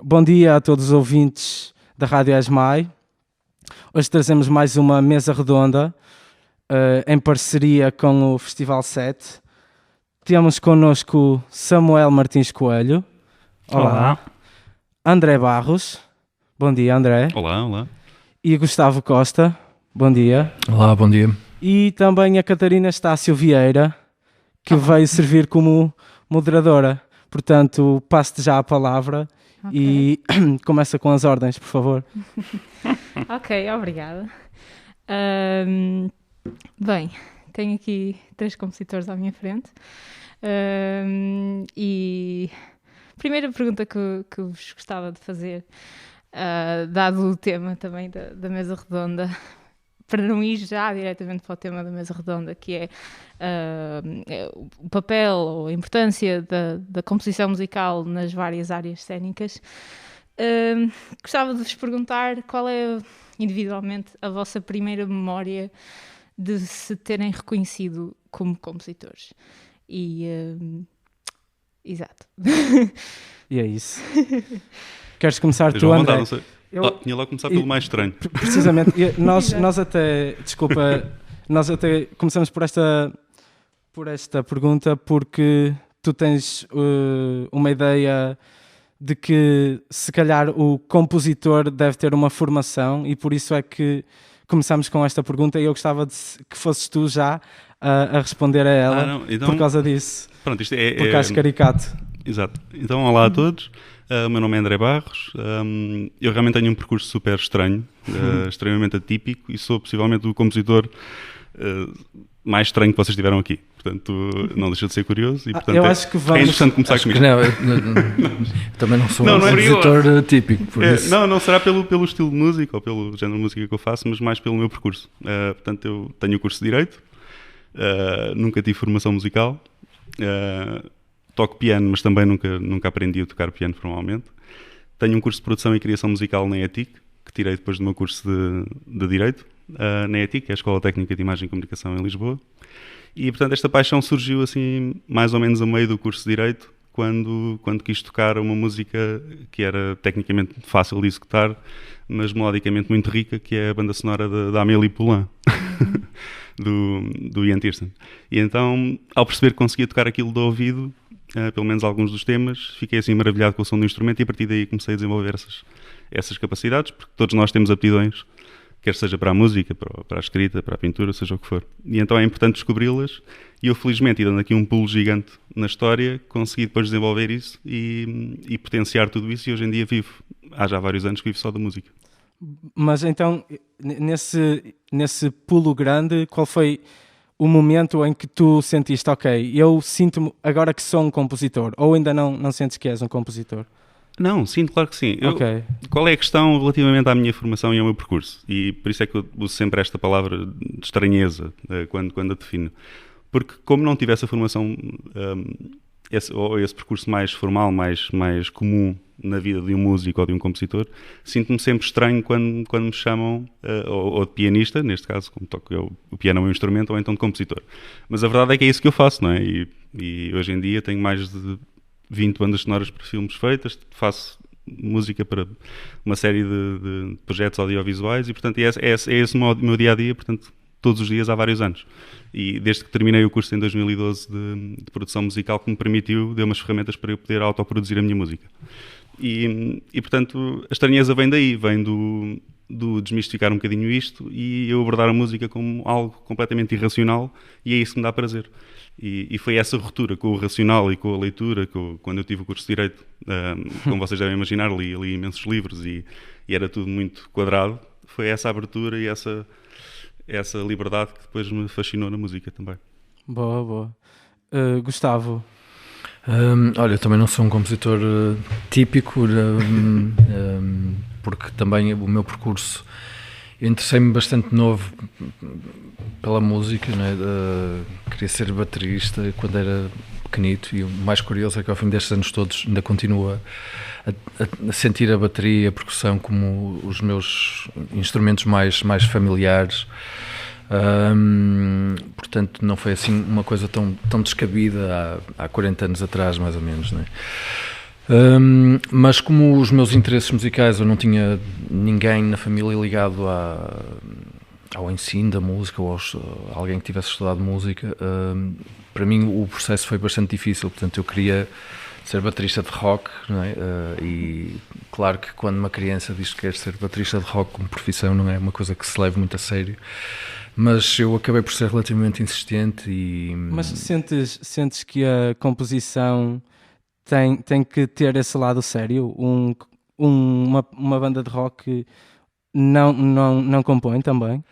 Bom dia a todos os ouvintes da Rádio ESMAI. Hoje trazemos mais uma mesa redonda em parceria com o Festival 7. Temos connosco Samuel Martins Coelho. Olá. André Barros. Bom dia, André. Olá. E Gustavo Costa. Bom dia. Olá, bom dia. E também a Catarina Estácio Vieira, que veio servir como moderadora. Portanto, passo-te já a palavra e começa com as ordens, por favor. Ok, obrigada. Bem, tenho aqui 3 compositores à minha frente. E a primeira pergunta que vos gostava de fazer, dado o tema também da mesa redonda, para não ir já diretamente para o tema da mesa redonda, que é o papel ou a importância da composição musical nas várias áreas cênicas, gostava de vos perguntar qual é, individualmente, a vossa primeira memória de se terem reconhecido como compositores. Exato. E é isso. Queres começar tu, João, André? não sei. Tinha logo começar pelo mais estranho. Precisamente, nós até começamos por esta pergunta porque tu tens uma ideia de que se calhar o compositor deve ter uma formação e por isso é que começamos com esta pergunta e eu gostava que fosses tu já a responder a ela por causa disso. Pronto, isto porque acho caricato. Exato. Então, olá a todos. O meu nome é André Barros. Eu realmente tenho um percurso super estranho, extremamente atípico e sou possivelmente o compositor mais estranho que vocês tiveram aqui. Portanto, não deixa de ser curioso e, portanto, eu acho que é interessante começar comigo. Também não sou um compositor típico, por isso. Não será pelo estilo de música ou pelo género de música que eu faço, mas mais pelo meu percurso. Portanto, eu tenho o curso de Direito, nunca tive formação musical, toco piano, mas também nunca aprendi a tocar piano formalmente. Tenho um curso de produção e criação musical na ETIC, que tirei depois do meu curso de Direito, na ETIC, que é a Escola Técnica de Imagem e Comunicação em Lisboa. E, portanto, esta paixão surgiu assim, mais ou menos a meio do curso de Direito, quando quis tocar uma música que era tecnicamente fácil de executar, mas melodicamente muito rica, que é a banda sonora da Amélie Poulain, do Ian Tiersen. E então, ao perceber que conseguia tocar aquilo de ouvido, pelo menos alguns dos temas, fiquei assim maravilhado com o som do instrumento e a partir daí comecei a desenvolver essas capacidades, porque todos nós temos aptidões, quer seja para a música, para a escrita, para a pintura, seja o que for. E então é importante descobri-las e eu felizmente, e dando aqui um pulo gigante na história, consegui depois desenvolver isso e potenciar tudo isso e hoje em dia há já vários anos que vivo só da música. Mas então, nesse pulo grande, qual foi o momento em que tu sentiste, ok, eu sinto-me agora que sou um compositor, ou ainda não sentes que és um compositor? Não, sinto, claro que sim. Okay. Qual é a questão relativamente à minha formação e ao meu percurso? E por isso é que eu uso sempre esta palavra de estranheza quando a defino. Porque como não tive essa formação, esse percurso mais formal, mais comum na vida de um músico ou de um compositor, sinto-me sempre estranho quando me chamam, ou de pianista, neste caso, como toco eu, o piano é um instrumento, ou então de compositor. Mas a verdade é que é isso que eu faço, não é? E hoje em dia tenho mais de 20 bandas sonoras para filmes feitas, faço música para uma série de projetos audiovisuais e, portanto, é esse o meu dia-a-dia, portanto, todos os dias há vários anos. E desde que terminei o curso em 2012 de produção musical, que me permitiu, deu umas ferramentas para eu poder autoproduzir a minha música. E portanto, a estranheza vem daí, vem do desmistificar um bocadinho isto e eu abordar a música como algo completamente irracional e é isso que me dá prazer. E foi essa ruptura com o racional e com a leitura, quando eu tive o curso de Direito, como vocês devem imaginar, li imensos livros e era tudo muito quadrado, foi essa abertura e essa liberdade que depois me fascinou na música também. Boa. Gustavo? Olha, eu também não sou um compositor típico, porque também o meu percurso, eu interessei-me bastante novo pela música, não é? Queria ser baterista quando era pequenito e o mais curioso é que ao fim destes anos todos ainda continuo a sentir a bateria e a percussão como os meus instrumentos mais familiares. Portanto, não foi assim uma coisa tão descabida há 40 anos atrás, mais ou menos, não é? Mas como os meus interesses musicais, eu não tinha ninguém na família ligado ao ensino da música ou a alguém que tivesse estudado música, para mim o processo foi bastante difícil. Portanto, eu queria ser baterista de rock, não é? E claro que quando uma criança diz que quer ser baterista de rock como profissão, não é uma coisa que se leve muito a sério. Mas eu acabei por ser relativamente insistente e... Mas sentes que a composição tem que ter esse lado sério? Uma banda de rock não compõe também?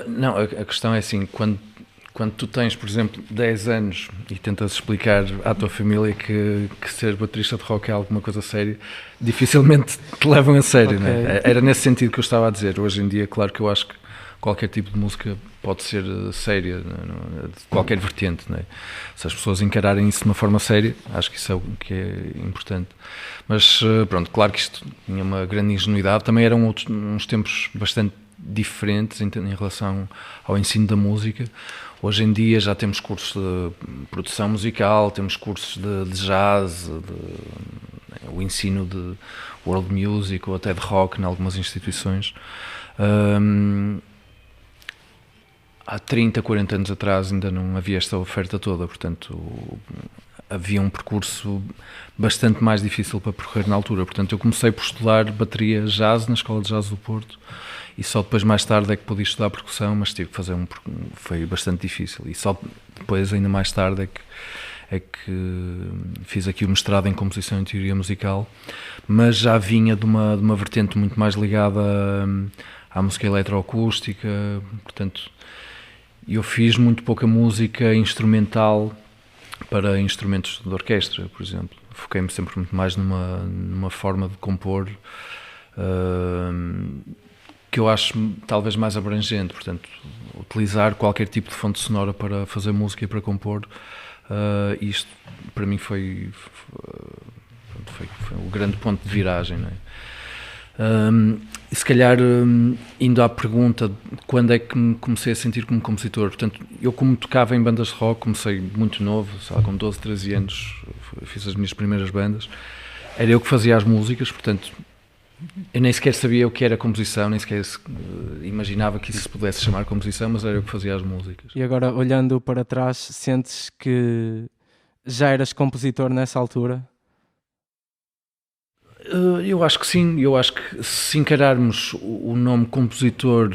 Não, a questão é assim, quando tu tens, por exemplo, 10 anos e tentas explicar à tua família que ser baterista de rock é alguma coisa séria, dificilmente te levam a sério, Okay. né? Era nesse sentido que eu estava a dizer. Hoje em dia, claro que eu acho que qualquer tipo de música pode ser séria, de qualquer vertente, né? Se as pessoas encararem isso de uma forma séria, acho que isso é o que é importante. Mas pronto, claro que isto tinha uma grande ingenuidade. Também eram uns tempos bastante diferentes em relação ao ensino da música. Hoje em dia já temos cursos de produção musical, temos cursos de jazz, o ensino de world music ou até de rock em algumas instituições. Há 30, 40 anos atrás ainda não havia esta oferta toda, portanto havia um percurso bastante mais difícil para percorrer na altura. Portanto, eu comecei por estudar bateria jazz na Escola de Jazz do Porto e só depois, mais tarde, é que pude estudar percussão, mas tive que fazer foi bastante difícil. E só depois, ainda mais tarde, é que fiz aqui o mestrado em composição e teoria musical, mas já vinha de uma vertente muito mais ligada à música eletroacústica. Portanto, eu fiz muito pouca música instrumental para instrumentos de orquestra, por exemplo. Foquei-me sempre muito mais numa forma de compor que eu acho talvez mais abrangente. Portanto, utilizar qualquer tipo de fonte sonora para fazer música e para compor. Isto, para mim, foi o grande ponto de viragem, não é? E se calhar, indo à pergunta de quando é que me comecei a sentir como compositor, portanto, eu como tocava em bandas de rock, comecei muito novo, sei lá, com 12, 13 anos, fiz as minhas primeiras bandas, era eu que fazia as músicas, portanto, eu nem sequer sabia o que era composição, nem sequer imaginava que isso se pudesse chamar composição, mas era eu que fazia as músicas. E agora, olhando para trás, sentes que já eras compositor nessa altura? Eu acho que sim. Eu acho que se encararmos o nome compositor,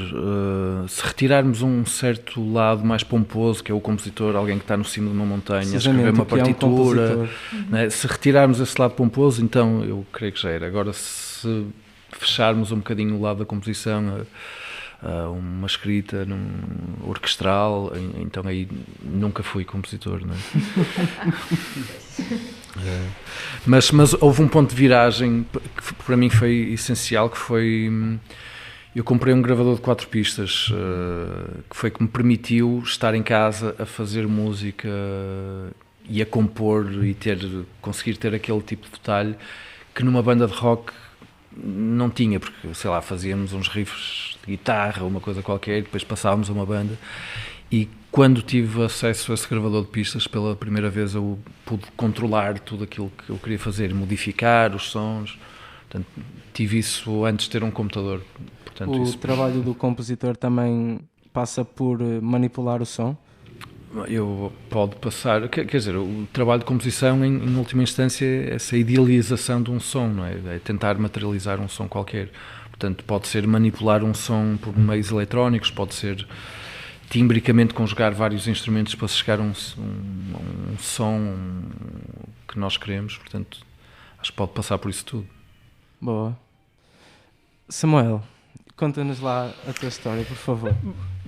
se retirarmos um certo lado mais pomposo, que é o compositor, alguém que está no cimo de uma montanha a escrever uma partitura, né? Se retirarmos esse lado pomposo, então eu creio que já era. Agora, se fecharmos um bocadinho o lado da composição, uma escrita orquestral, então aí nunca fui compositor, não é? Mas houve um ponto de viragem que para mim foi essencial, que foi... Eu comprei um gravador de 4 pistas, que foi que me permitiu estar em casa a fazer música e a compor e conseguir ter aquele tipo de detalhe que numa banda de rock não tinha, porque, sei lá, fazíamos uns riffs de guitarra, uma coisa qualquer, e depois passávamos a uma banda. E quando tive acesso a esse gravador de pistas, pela primeira vez eu pude controlar tudo aquilo que eu queria fazer, modificar os sons. Portanto, tive isso antes de ter um computador. Portanto, o trabalho do compositor também passa por manipular o som? Pode passar, quer dizer, o trabalho de composição em última instância é essa idealização de um som, não é? É tentar materializar um som qualquer. Portanto, pode ser manipular um som por meios eletrónicos, pode ser timbricamente conjugar vários instrumentos para chegar a um som que nós queremos. Portanto, acho que pode passar por isso tudo. Boa. Samuel, conta-nos lá a tua história, por favor.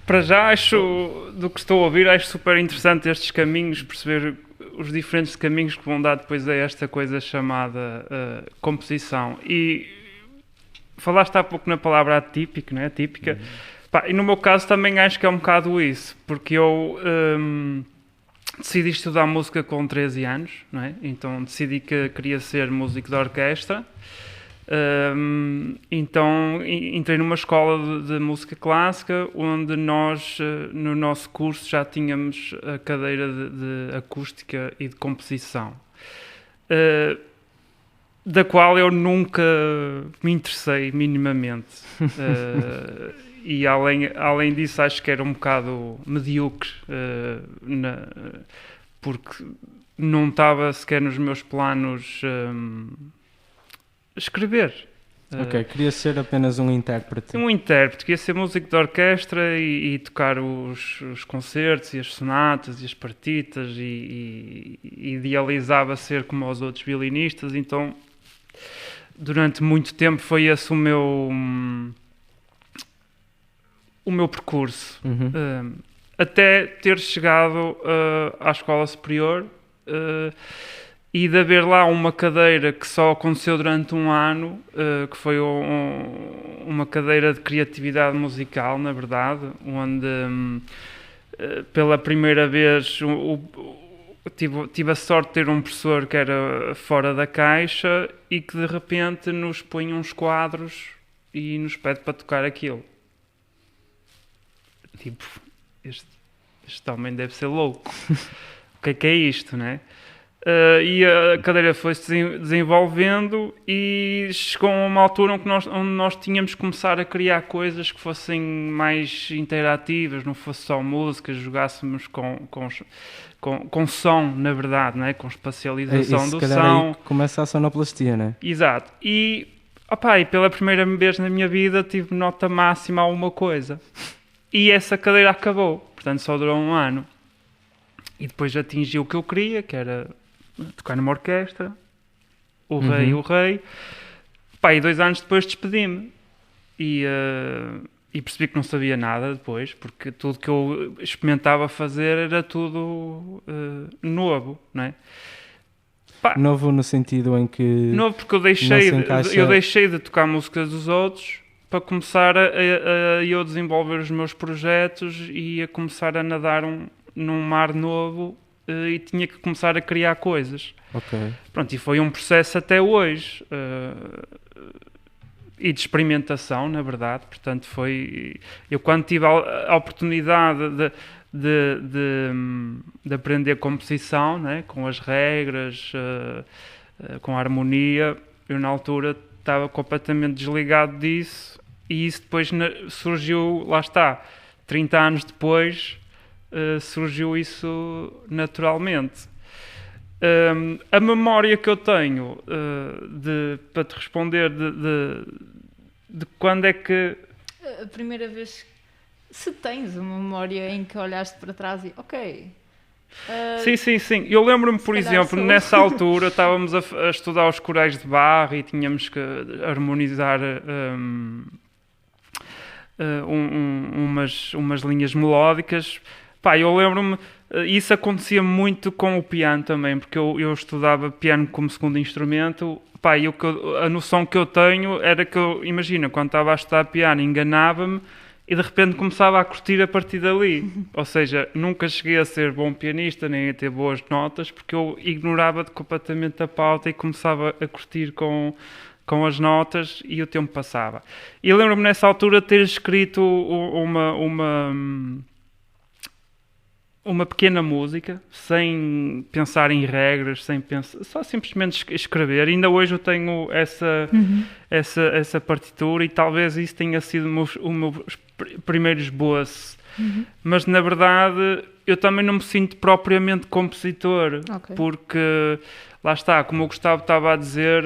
Para já, acho, do que estou a ouvir, acho super interessante estes caminhos, perceber os diferentes caminhos que vão dar depois a esta coisa chamada composição. E falaste há pouco na palavra atípico, não é? Atípica. Pá, e no meu caso também acho que é um bocado isso, porque eu decidi estudar música com 13 anos, não é? Então decidi que queria ser músico de orquestra. Então entrei numa escola de música clássica onde nós no nosso curso já tínhamos a cadeira de acústica e de composição. da qual eu nunca me interessei minimamente. E além disso, acho que era um bocado medíocre, porque não estava sequer nos meus planos escrever. Ok, queria ser apenas um intérprete. Um intérprete, queria ser músico de orquestra e tocar os concertos e as sonatas e as partitas e idealizava ser como os outros violinistas, então durante muito tempo foi esse o meu percurso. Até ter chegado à escola superior e de haver lá uma cadeira que só aconteceu durante um ano, que foi uma cadeira de criatividade musical, na verdade, onde pela primeira vez tive a sorte de ter um professor que era fora da caixa e que de repente nos põe uns quadros e nos pede para tocar aquilo. Tipo, este homem deve ser louco. O que é isto, né? E a cadeira foi-se desenvolvendo e chegou a uma altura onde nós tínhamos que começar a criar coisas que fossem mais interativas, não fosse só música, jogássemos com som, na verdade, né? Com espacialização do som. Aí começa a sonoplastia, né? Exato. E pela primeira vez na minha vida tive nota máxima a uma coisa. E essa cadeira acabou, portanto só durou um ano. E depois atingi o que eu queria, que era tocar numa orquestra, o rei. E 2 anos depois despedi-me. E percebi que não sabia nada depois, porque tudo que eu experimentava fazer era tudo novo, não é? Novo no sentido em que... Novo porque eu deixei de tocar músicas dos outros para começar a eu desenvolver os meus projetos e a começar a nadar num mar novo e tinha que começar a criar coisas. Ok. Pronto, e foi um processo até hoje e de experimentação, na verdade. Portanto, eu quando tive a oportunidade de aprender composição, né, com as regras, com a harmonia, eu na altura estava completamente desligado disso e isso depois surgiu, lá está, 30 anos depois surgiu isso naturalmente. A memória que eu tenho para te responder de quando é que... A primeira vez, se tens uma memória em que olhaste para trás e Sim. Eu lembro-me, por exemplo, nessa altura estávamos a estudar os corais de Bach e tínhamos que harmonizar umas linhas melódicas. Eu lembro-me, isso acontecia muito com o piano também, porque eu estudava piano como segundo instrumento. A noção que eu tenho era que imagina, quando estava a estudar piano, enganava-me e de repente começava a curtir a partir dali. Ou seja, nunca cheguei a ser bom pianista, nem a ter boas notas, porque eu ignorava completamente a pauta e começava a curtir com as notas e o tempo passava. E lembro-me nessa altura de ter escrito uma pequena música, sem pensar em regras, só simplesmente escrever. Ainda hoje eu tenho essa partitura e talvez isso tenha sido o meu primeiro esboço. Mas na verdade eu também não me sinto propriamente compositor, porque lá está, como o Gustavo estava a dizer,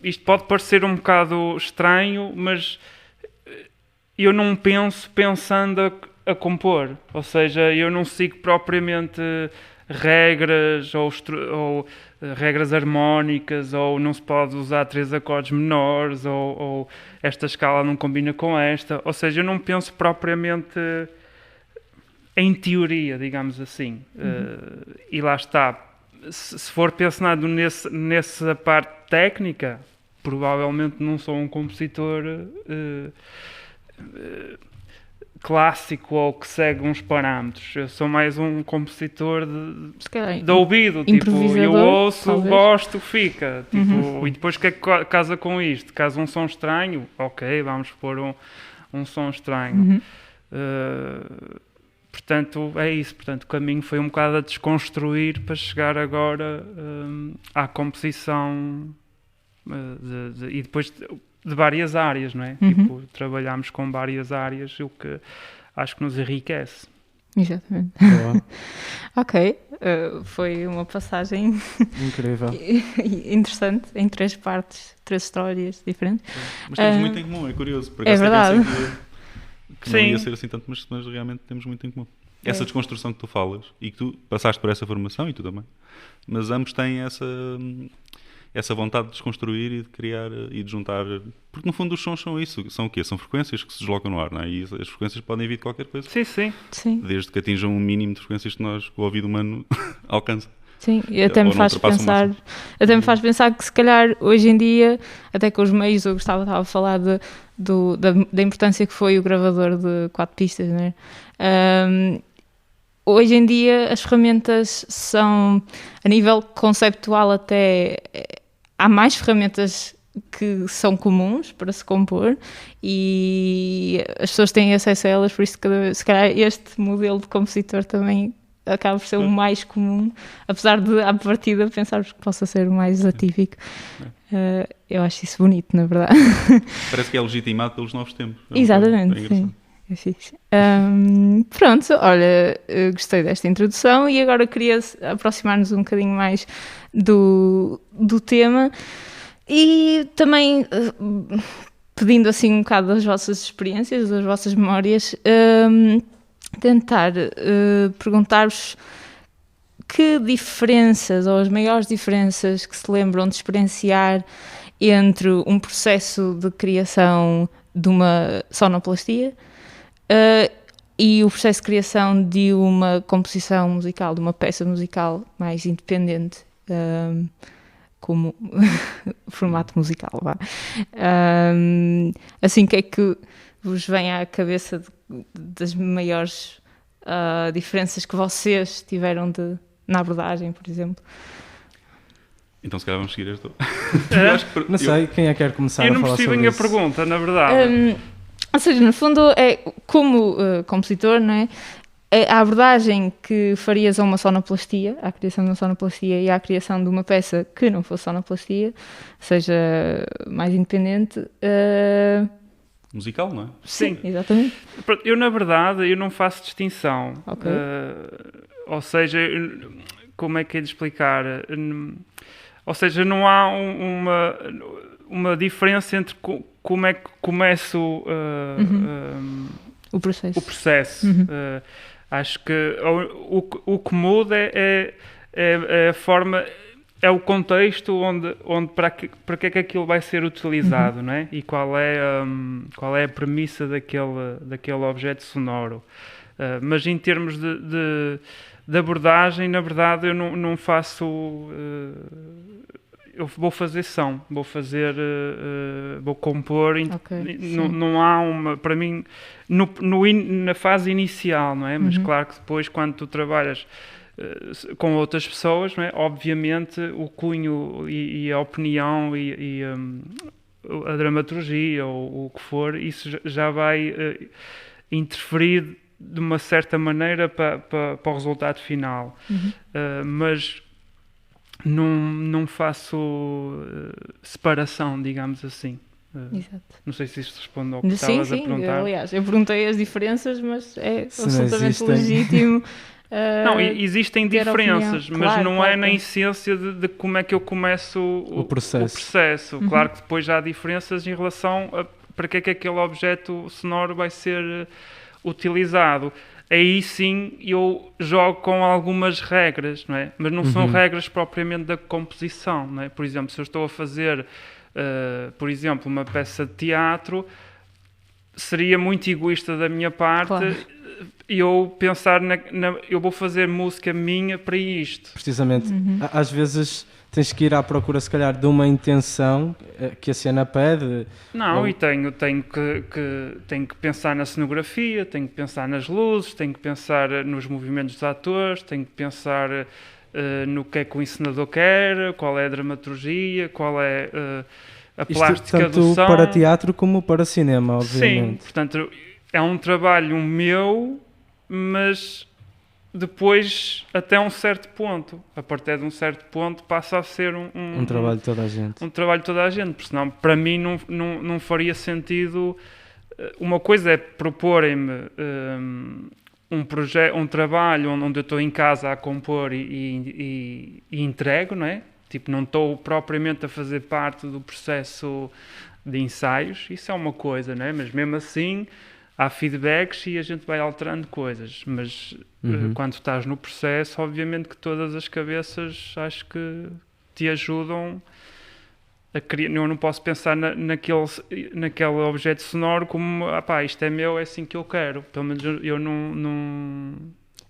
isto pode parecer um bocado estranho, mas eu não penso pensando a compor, ou seja, eu não sigo propriamente regras ou regras harmónicas, ou não se pode usar 3 acordes menores, ou esta escala não combina com esta, ou seja, eu não penso propriamente em teoria, digamos assim. E lá está, se for pensado nessa parte técnica, provavelmente não sou um compositor clássico ou que segue uns parâmetros. Eu sou mais um compositor de ouvido, tipo, eu ouço, talvez. Gosto, fica, tipo, e depois o que é que casa com isto? Casa um som estranho? Ok, vamos pôr um som estranho. portanto, é isso. Portanto, o caminho foi um bocado a desconstruir para chegar agora à composição e depois de várias áreas, não é? Tipo, trabalhamos com várias áreas, o que acho que nos enriquece. Exatamente. Boa. Ok, foi uma passagem Incrível. interessante, em 3 partes, 3 histórias diferentes. Mas temos muito em comum, é curioso. Por É acaso verdade. eu pensei que não Sim. ia ser assim tanto, mas realmente temos muito em comum. Essa desconstrução que tu falas, e que tu passaste por essa formação, e tu também, mas ambos têm essa vontade de desconstruir e de criar e de juntar, porque no fundo os sons são isso, são o quê? São frequências que se deslocam no ar, não é? E as frequências podem vir de qualquer coisa, Sim, sim. Sim, desde que atinjam um mínimo de frequências que o ouvido humano alcança. sim, e até Ou me não faz ultrapassam o pensar, que se calhar hoje em dia, até com os meios, eu estava a falar da importância que foi o gravador de 4 pistas, não é? Hoje em dia as ferramentas são, a nível conceptual até, há mais ferramentas que são comuns para se compor e as pessoas têm acesso a elas, por isso se calhar este modelo de compositor também acaba por ser o mais comum, apesar de à partida pensarmos que possa ser o mais atípico. Eu acho isso bonito, na verdade. Parece que é legitimado pelos novos tempos. Exatamente, sim. É fixe. Pronto, olha, gostei desta introdução e agora queria aproximar-nos um bocadinho mais do tema e também pedindo assim um bocado das vossas experiências, das vossas memórias, tentar perguntar-vos que diferenças ou as maiores diferenças que se lembram de experienciar entre um processo de criação de uma sonoplastia e o processo de criação de uma composição musical, de uma peça musical mais independente, como formato musical, vá. Assim, o que é que vos vem à cabeça das maiores diferenças que vocês tiveram na abordagem, por exemplo? Então se calhar vamos seguir esta. Não sei, quem é que quer começar Eu a não falar percebi sobre a isso? pergunta, na verdade. Ou seja, no fundo, é como compositor, não é? A abordagem que farias a uma sonoplastia, à criação de uma sonoplastia e à criação de uma peça que não fosse sonoplastia, seja mais independente. Musical, não é? Sim. Exatamente. Eu, na verdade, eu não faço distinção. Ok. Ou seja, como é que é de explicar? Ou seja, não há uma diferença entre como é que começo O processo. o processo. Acho que o que muda é a forma, é o contexto onde para que é que aquilo vai ser utilizado, não é? E qual é a premissa daquele objeto sonoro. Mas em termos de abordagem, na verdade, eu não faço... eu vou fazer som, vou compor, Ok, não há uma, para mim, na fase inicial, não é? Mas claro que depois, quando tu trabalhas com outras pessoas, não é? Obviamente o cunho e a opinião e a dramaturgia ou o que for, isso já vai interferir de uma certa maneira para o resultado final. Mas não faço separação, separação, assim. Exato. Não sei se isto responde ao que estavas a perguntar. Aliás, eu perguntei as diferenças, mas é Se não absolutamente existem. legítimo. Não, existem ter diferenças, opinião. mas Claro, não claro, é na claro. essência de como é que eu começo O processo. Claro que depois já há diferenças em relação a para que é que aquele objeto sonoro vai ser utilizado. Aí sim eu jogo com algumas regras, não é? Mas não são regras propriamente da composição, não é? Por exemplo, se eu estou a fazer, por exemplo, uma peça de teatro, seria muito egoísta da minha parte Claro. eu pensar eu vou fazer música minha para isto. Precisamente. Às vezes tens que ir à procura, se calhar, de uma intenção que a cena pede. Não, Ou- e tenho que pensar na cenografia, tenho que pensar nas luzes, tenho que pensar nos movimentos dos atores, tenho que pensar no que é que o encenador quer, qual é a dramaturgia, qual é a Isto plástica tanto do som. para teatro como para cinema, Sim, obviamente. portanto, é um trabalho meu mas depois, até um certo ponto, a partir de um certo ponto, passa a ser Um trabalho de toda a gente. um trabalho de toda a gente, porque senão para mim não faria sentido. Uma coisa é proporem-me um trabalho onde eu estou em casa a compor e entrego, não é? Tipo, não estou propriamente a fazer parte do processo de ensaios, isso é uma coisa, não é? Mas mesmo assim há feedbacks e a gente vai alterando coisas, mas quando estás no processo, obviamente que todas as cabeças acho que te ajudam a criar. Eu não posso pensar naquele objeto sonoro como, isto é meu, é assim que eu quero. Pelo menos eu não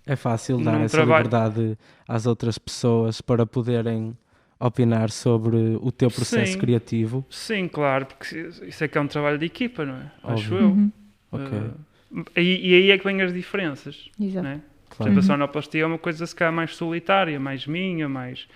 É fácil dar Não essa trabalho. liberdade às outras pessoas para poderem opinar sobre o teu processo Sim. criativo. Sim, claro, porque isso é que é um trabalho de equipa, não é? Acho Óbvio. eu. Ok, E aí é que vêm as diferenças, Exato. não é? Por claro. exemplo, a sonoplastia é uma coisa se calhar mais solitária, mais minha, mais...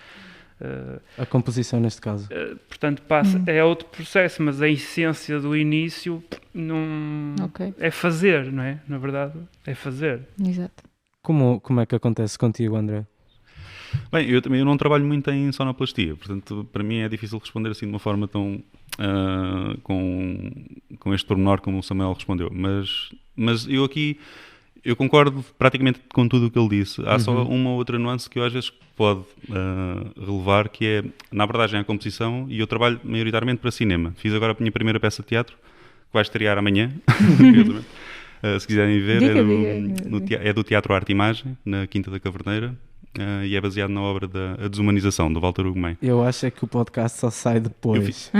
A composição neste caso. portanto, é outro processo, mas a essência do início não... Ok, é fazer, não é? Na verdade, é fazer. exato. Como é que acontece contigo, André? Bem, eu também não trabalho muito em sonoplastia, portanto, para mim é difícil responder assim de uma forma tão com este pormenor como o Samuel respondeu. Mas eu concordo praticamente com tudo o que ele disse. Há só uma outra nuance que eu às vezes pode relevar, que é, na abordagem à composição, e eu trabalho maioritariamente para cinema. Fiz agora a minha primeira peça de teatro, que vai estrear amanhã, curiosamente. Se quiserem ver, é do Teatro Arte e Imagem, na Quinta da Caverneira, e é baseado na obra da Desumanização, do Walter Ugumem. Eu acho é que o podcast só sai depois.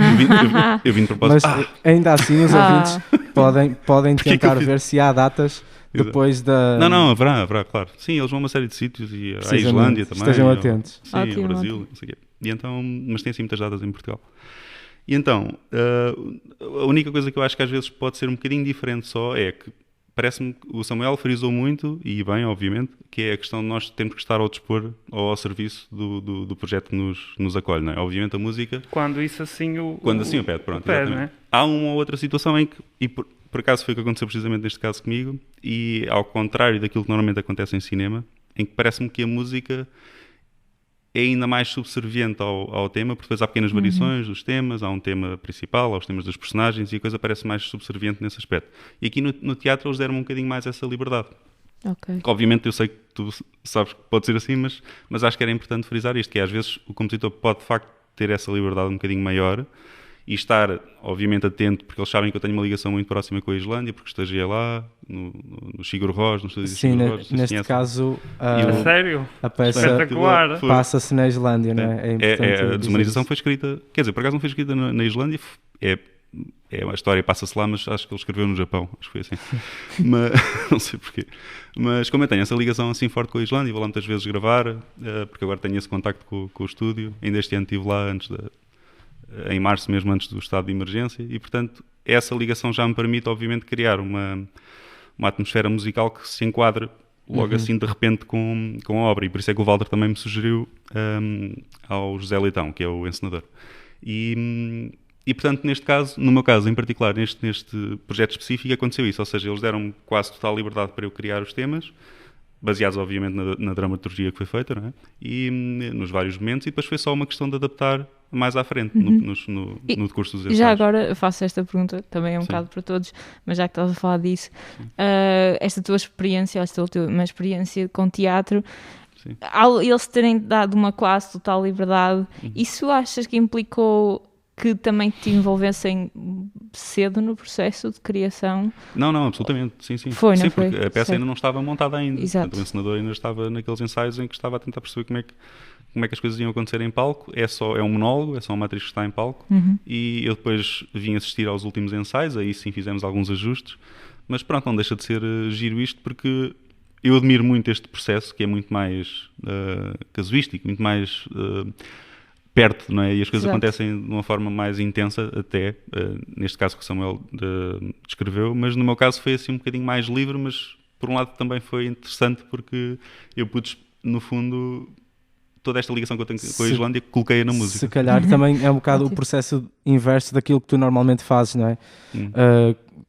Eu vim de propósito. Mas ainda assim os ouvintes podem Porquê que tentar eu fiz? ver se há datas depois da... Não, haverá, claro. Sim, eles vão a uma série de sítios, e à Precisamente. Islândia também. Estejam atentos. Sim, Ótimo, ao Brasil, ótimo. não sei o quê. E então, mas tem assim muitas datas em Portugal. E então, a única coisa que eu acho que às vezes pode ser um bocadinho diferente só é que parece-me que o Samuel frisou muito, e bem, obviamente, que é a questão de nós termos que estar ao dispor ou ao serviço do projeto que nos acolhe, não é? Obviamente a música... Quando isso assim o pede, pronto. pede, Exatamente. não é? Há uma ou outra situação em que, e por acaso foi o que aconteceu precisamente neste caso comigo, e ao contrário daquilo que normalmente acontece em cinema, em que parece-me que a música é ainda mais subserviente ao tema, porque depois há pequenas variações dos temas, há um tema principal, há os temas dos personagens, e a coisa parece mais subserviente nesse aspecto. E aqui no teatro eles deram um bocadinho mais essa liberdade. Ok. Obviamente eu sei que tu sabes que pode ser assim, mas acho que era importante frisar isto, que às vezes o compositor pode de facto ter essa liberdade um bocadinho maior e estar, obviamente, atento, porque eles sabem que eu tenho uma ligação muito próxima com a Islândia, porque estagiei lá, no Sigur Rós, no estúdio de Sim, Sigur Rós, neste caso A sério? a peça Espetacular. passa-se na Islândia, não é? É importante a dizer desumanização isso. foi escrita, quer dizer, por acaso não foi escrita na Islândia, a história passa-se lá, mas acho que ele escreveu no Japão, acho que foi assim. Mas, não sei porquê. Mas como eu tenho essa ligação assim forte com a Islândia, vou lá muitas vezes gravar, porque agora tenho esse contacto com o estúdio, ainda este ano estive lá em março mesmo, antes do estado de emergência, e portanto essa ligação já me permite obviamente criar uma atmosfera musical que se enquadre logo assim de repente com a obra, e por isso é que o Walter também me sugeriu ao José Leitão, que é o encenador. E portanto, neste caso, no meu caso em particular, neste projeto específico, aconteceu isso, ou seja, eles deram-me quase total liberdade para eu criar os temas, baseados obviamente na dramaturgia que foi feita, não é? E nos vários momentos, e depois foi só uma questão de adaptar mais à frente, no decurso dos ensaios. Já agora eu faço esta pergunta, também é um Sim. bocado para todos, mas já que estás a falar disso, esta tua experiência, esta última experiência com teatro, Sim. ao eles terem dado uma quase total liberdade, isso achas que implicou que também te envolvessem cedo no processo de criação? Não, absolutamente, sim. Foi, não sim, foi? porque a peça Certo. ainda não estava montada ainda. Exato. Portanto, o encenador ainda estava naqueles ensaios em que estava a tentar perceber como é que as coisas iam acontecer em palco. É um monólogo, é só uma atriz que está em palco. E eu depois vim assistir aos últimos ensaios, aí sim fizemos alguns ajustes. Mas pronto, não deixa de ser giro isto, porque eu admiro muito este processo, que é muito mais casuístico, muito mais... perto, não é? E as coisas Exato. acontecem de uma forma mais intensa até, neste caso que o Samuel descreveu, mas no meu caso foi assim um bocadinho mais livre, mas por um lado também foi interessante porque eu pude, no fundo, toda esta ligação que eu tenho com a Islândia, coloquei-a na música. Se calhar também é um bocado o Ótimo. processo inverso daquilo que tu normalmente fazes, não é?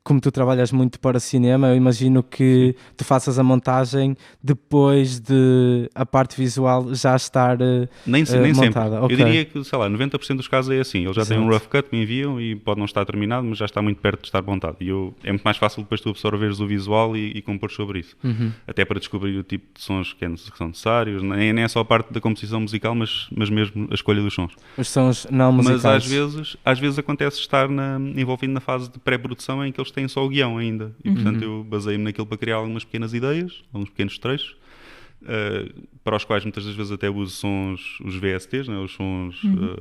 como tu trabalhas muito para cinema, eu imagino que tu faças a montagem depois de a parte visual já estar Nem montada. sempre. Okay. Eu diria que, sei lá, 90% dos casos é assim. Eles já têm um Exato. rough cut, me enviam e pode não estar terminado, mas já está muito perto de estar montado. E é muito mais fácil depois tu absorveres o visual e compor sobre isso. Até para descobrir o tipo de sons que são necessários. Nem é só a parte da composição musical, mas mesmo a escolha dos sons. Os sons não musicais. Mas às vezes acontece estar envolvido na fase de pré-produção em que eles têm só o guião ainda. E portanto eu baseio-me naquilo para criar algumas pequenas ideias, alguns pequenos trechos, para os quais muitas das vezes até uso sons, os VSTs, né, os sons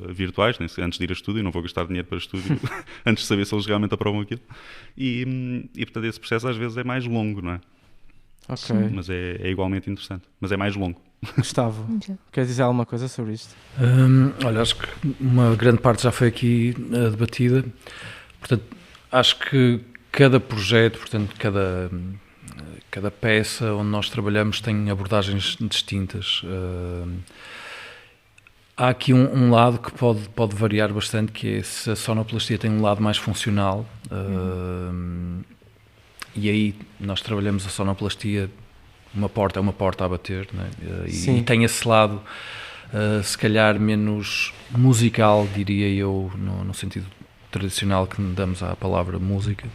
virtuais, né, antes de ir a estúdio, não vou gastar dinheiro para estúdio antes de saber se eles realmente aprovam aquilo. E portanto esse processo às vezes é mais longo, não é? Ok. Mas é igualmente interessante, mas é mais longo. Gustavo, queres dizer alguma coisa sobre isto? Olha, acho que uma grande parte já foi aqui debatida. Portanto, acho que cada projeto, portanto, cada peça onde nós trabalhamos tem abordagens distintas. Há aqui um lado que pode variar bastante, que é se a sonoplastia tem um lado mais funcional, e aí nós trabalhamos a sonoplastia, uma porta é uma porta a bater, né? E tem esse lado, se calhar menos musical, diria eu, no sentido tradicional que damos à palavra música.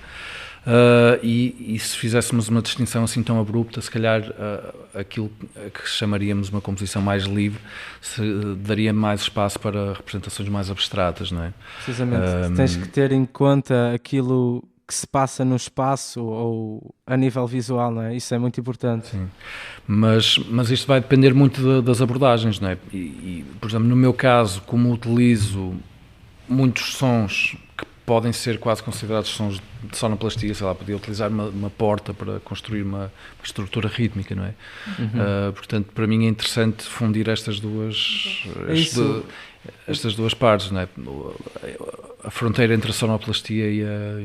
E se fizéssemos uma distinção assim tão abrupta, se calhar aquilo que chamaríamos uma composição mais livre daria mais espaço para representações mais abstratas, não é? Precisamente, tens que ter em conta aquilo que se passa no espaço ou a nível visual, não é? Isso é muito importante. Sim. Mas isto vai depender muito das abordagens, não é? E, por exemplo, no meu caso, como utilizo muitos sons que podem ser quase considerados sons de sonoplastia, sei lá, podia utilizar uma porta para construir uma estrutura rítmica, não é? Portanto, para mim é interessante fundir estas duas partes, não é? A fronteira entre a sonoplastia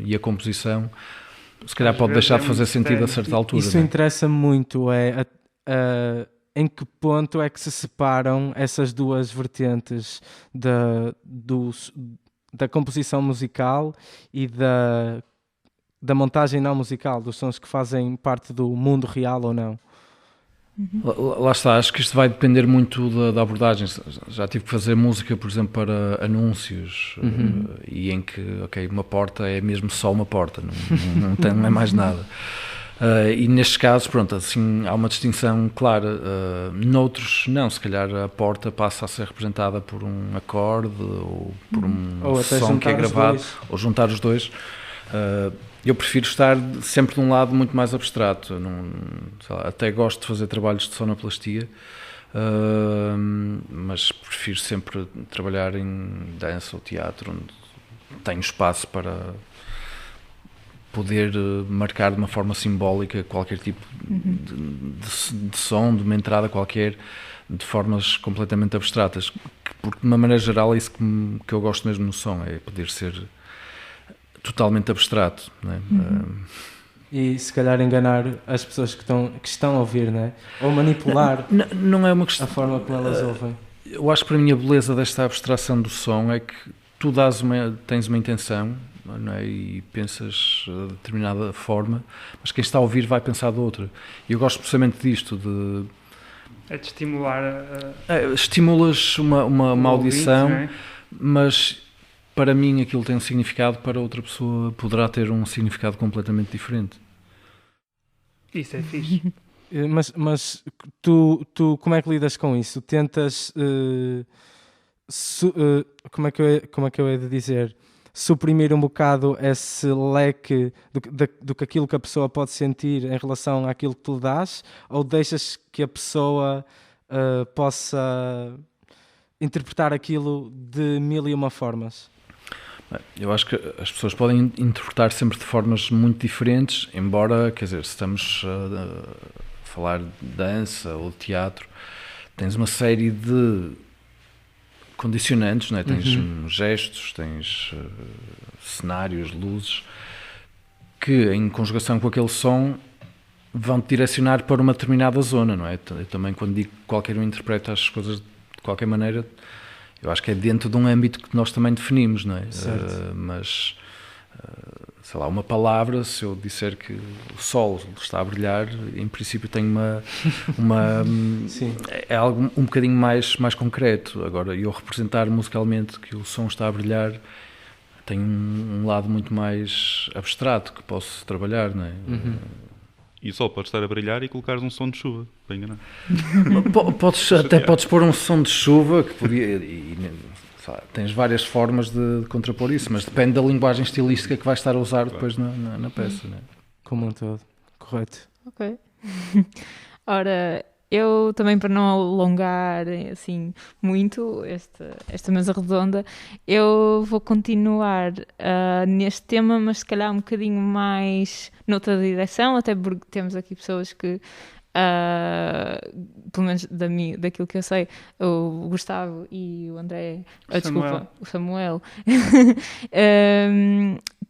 e a composição, se calhar pode deixar de fazer sentido a certa altura. Isso interessa muito, em que ponto é que se separam essas duas vertentes da composição musical e da montagem não musical, dos sons que fazem parte do mundo real ou não. Lá está, acho que isto vai depender muito da abordagem. Já tive que fazer música, por exemplo, para anúncios, e em que, uma porta é mesmo só uma porta, não é mais nada. E nestes casos, pronto, assim, há uma distinção clara. Noutros, não, se calhar a porta passa a ser representada por um acorde ou por um som que é gravado, ou juntar os dois. Eu prefiro estar sempre de um lado muito mais abstrato. Até gosto de fazer trabalhos de sonoplastia, mas prefiro sempre trabalhar em dança ou teatro, onde tenho espaço para poder marcar de uma forma simbólica qualquer tipo de som, de uma entrada qualquer, de formas completamente abstratas. Porque, de uma maneira geral, é isso que eu gosto mesmo no som, é poder ser totalmente abstrato, não é? E se calhar enganar as pessoas que estão a ouvir, não é? Ou manipular não é uma questão, a forma como elas ouvem. Eu acho que para mim a beleza desta abstração do som é que tu tens uma intenção, não é? E pensas de determinada forma, mas quem está a ouvir vai pensar de outra. E eu gosto precisamente disto, de estimular estimulas uma audição, ouvinte, mas para mim aquilo tem um significado, para outra pessoa poderá ter um significado completamente diferente. Isso é fixe. Mas tu como é que lidas com isso? Tentas como é que eu hei de dizer? Suprimir um bocado esse leque do que aquilo que a pessoa pode sentir em relação àquilo que tu dás, ou deixas que a pessoa possa interpretar aquilo de mil e uma formas? Eu acho que as pessoas podem interpretar sempre de formas muito diferentes, embora, quer dizer, se estamos a falar de dança ou de teatro, tens uma série de condicionantes, não é? Tens gestos, tens cenários, luzes, que em conjugação com aquele som vão-te direcionar para uma determinada zona, não é? Eu também, quando digo que qualquer um interpreta as coisas de qualquer maneira, eu acho que é dentro de um âmbito que nós também definimos, não é? Mas sei lá, uma palavra, se eu disser que o sol está a brilhar, em princípio tem é algo um bocadinho mais concreto. Agora, eu representar musicalmente que o som está a brilhar tem um lado muito mais abstrato que posso trabalhar, não é? E o sol pode estar a brilhar e colocares um som de chuva, para enganar. Podes pôr um som de chuva que podia... tens várias formas de contrapor isso, mas depende da linguagem estilística que vais estar a usar depois na peça. Né? Como um todo, correto. Ok. Ora, eu também, para não alongar assim muito esta mesa redonda, eu vou continuar neste tema, mas se calhar um bocadinho mais noutra direção, até porque temos aqui pessoas que pelo menos daquilo que eu sei, o Gustavo e o André, o Samuel,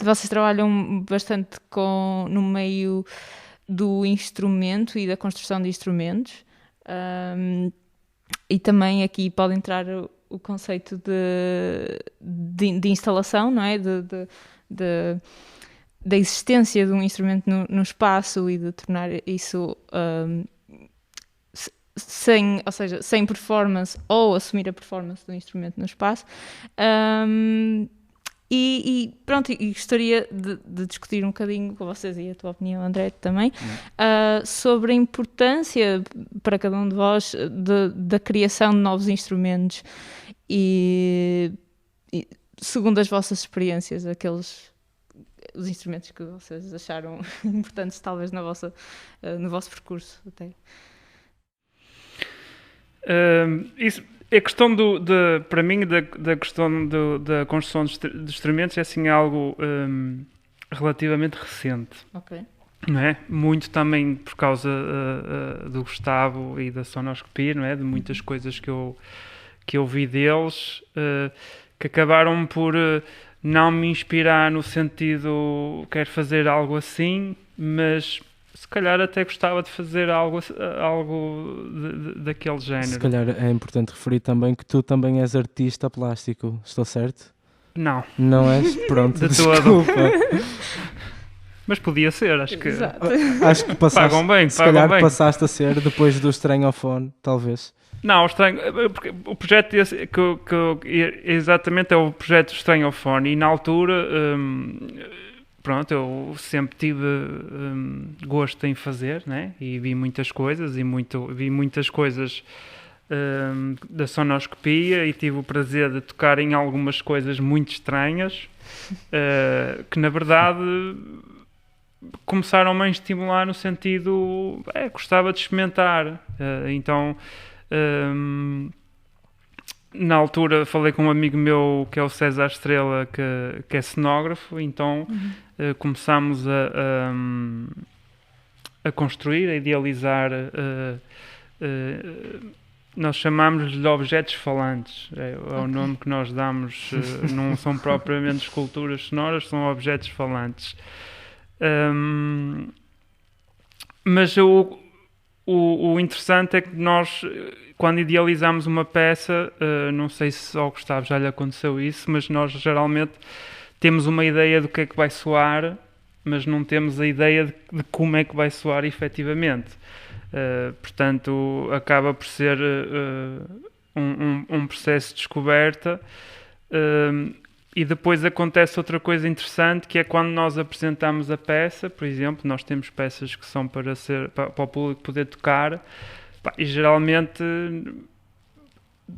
vocês trabalham bastante no meio do instrumento e da construção de instrumentos, e também aqui pode entrar o conceito de instalação, não é? Da existência de um instrumento no espaço e de tornar isso sem performance ou assumir a performance do instrumento no espaço. E pronto, e gostaria de discutir um bocadinho com vocês, e a tua opinião, André, também, sobre a importância para cada um de vós da criação de novos instrumentos e segundo as vossas experiências, os instrumentos que vocês acharam importantes, talvez, no vosso percurso até. Isso, a questão para mim, da questão da construção de instrumentos é assim algo relativamente recente. Ok. Não é? Muito também por causa do Gustavo e da sonoscopia, não é? De muitas coisas que eu vi deles, que acabaram por não me inspirar no sentido quero fazer algo assim, mas se calhar até gostava de fazer algo daquele género. Se calhar é importante referir também que tu também és artista plástico, estou certo? Não. Não és? Pronto, de desculpa. todo. Mas podia ser, acho que... Exato. Acho que passaste, pagam bem, se calhar bem. passaste a ser depois do Estranhofone, talvez. Não, porque o projeto exatamente é o projeto Estranhofone, e na altura, pronto, eu sempre tive gosto em fazer, né? E vi muitas coisas, vi muitas coisas da sonoscopia, e tive o prazer de tocar em algumas coisas muito estranhas, que na verdade começaram-me a estimular no sentido, gostava de experimentar, então... na altura falei com um amigo meu que é o César Estrela, que é cenógrafo, então começámos a construir, a idealizar, nós chamámos-lhe de objetos falantes, é o nome que nós damos, não são propriamente esculturas sonoras, são objetos falantes, mas o interessante é que nós, quando idealizamos uma peça, não sei se ao Gustavo já lhe aconteceu isso, mas nós geralmente temos uma ideia do que é que vai soar, mas não temos a ideia de como é que vai soar efetivamente. Portanto, acaba por ser um processo de descoberta. E depois acontece outra coisa interessante, que é quando nós apresentamos a peça, por exemplo, nós temos peças que são para o público poder tocar, e geralmente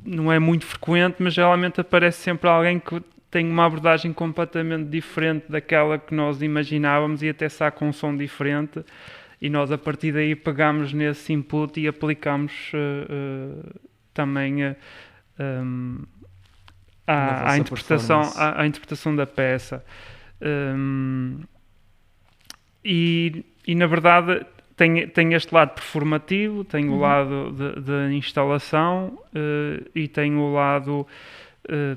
não é muito frequente, mas geralmente aparece sempre alguém que tem uma abordagem completamente diferente daquela que nós imaginávamos, e até saca um som diferente, e nós a partir daí pegamos nesse input e aplicamos também à interpretação da peça. E na verdade tem este lado performativo, tem o lado de instalação, e tem o lado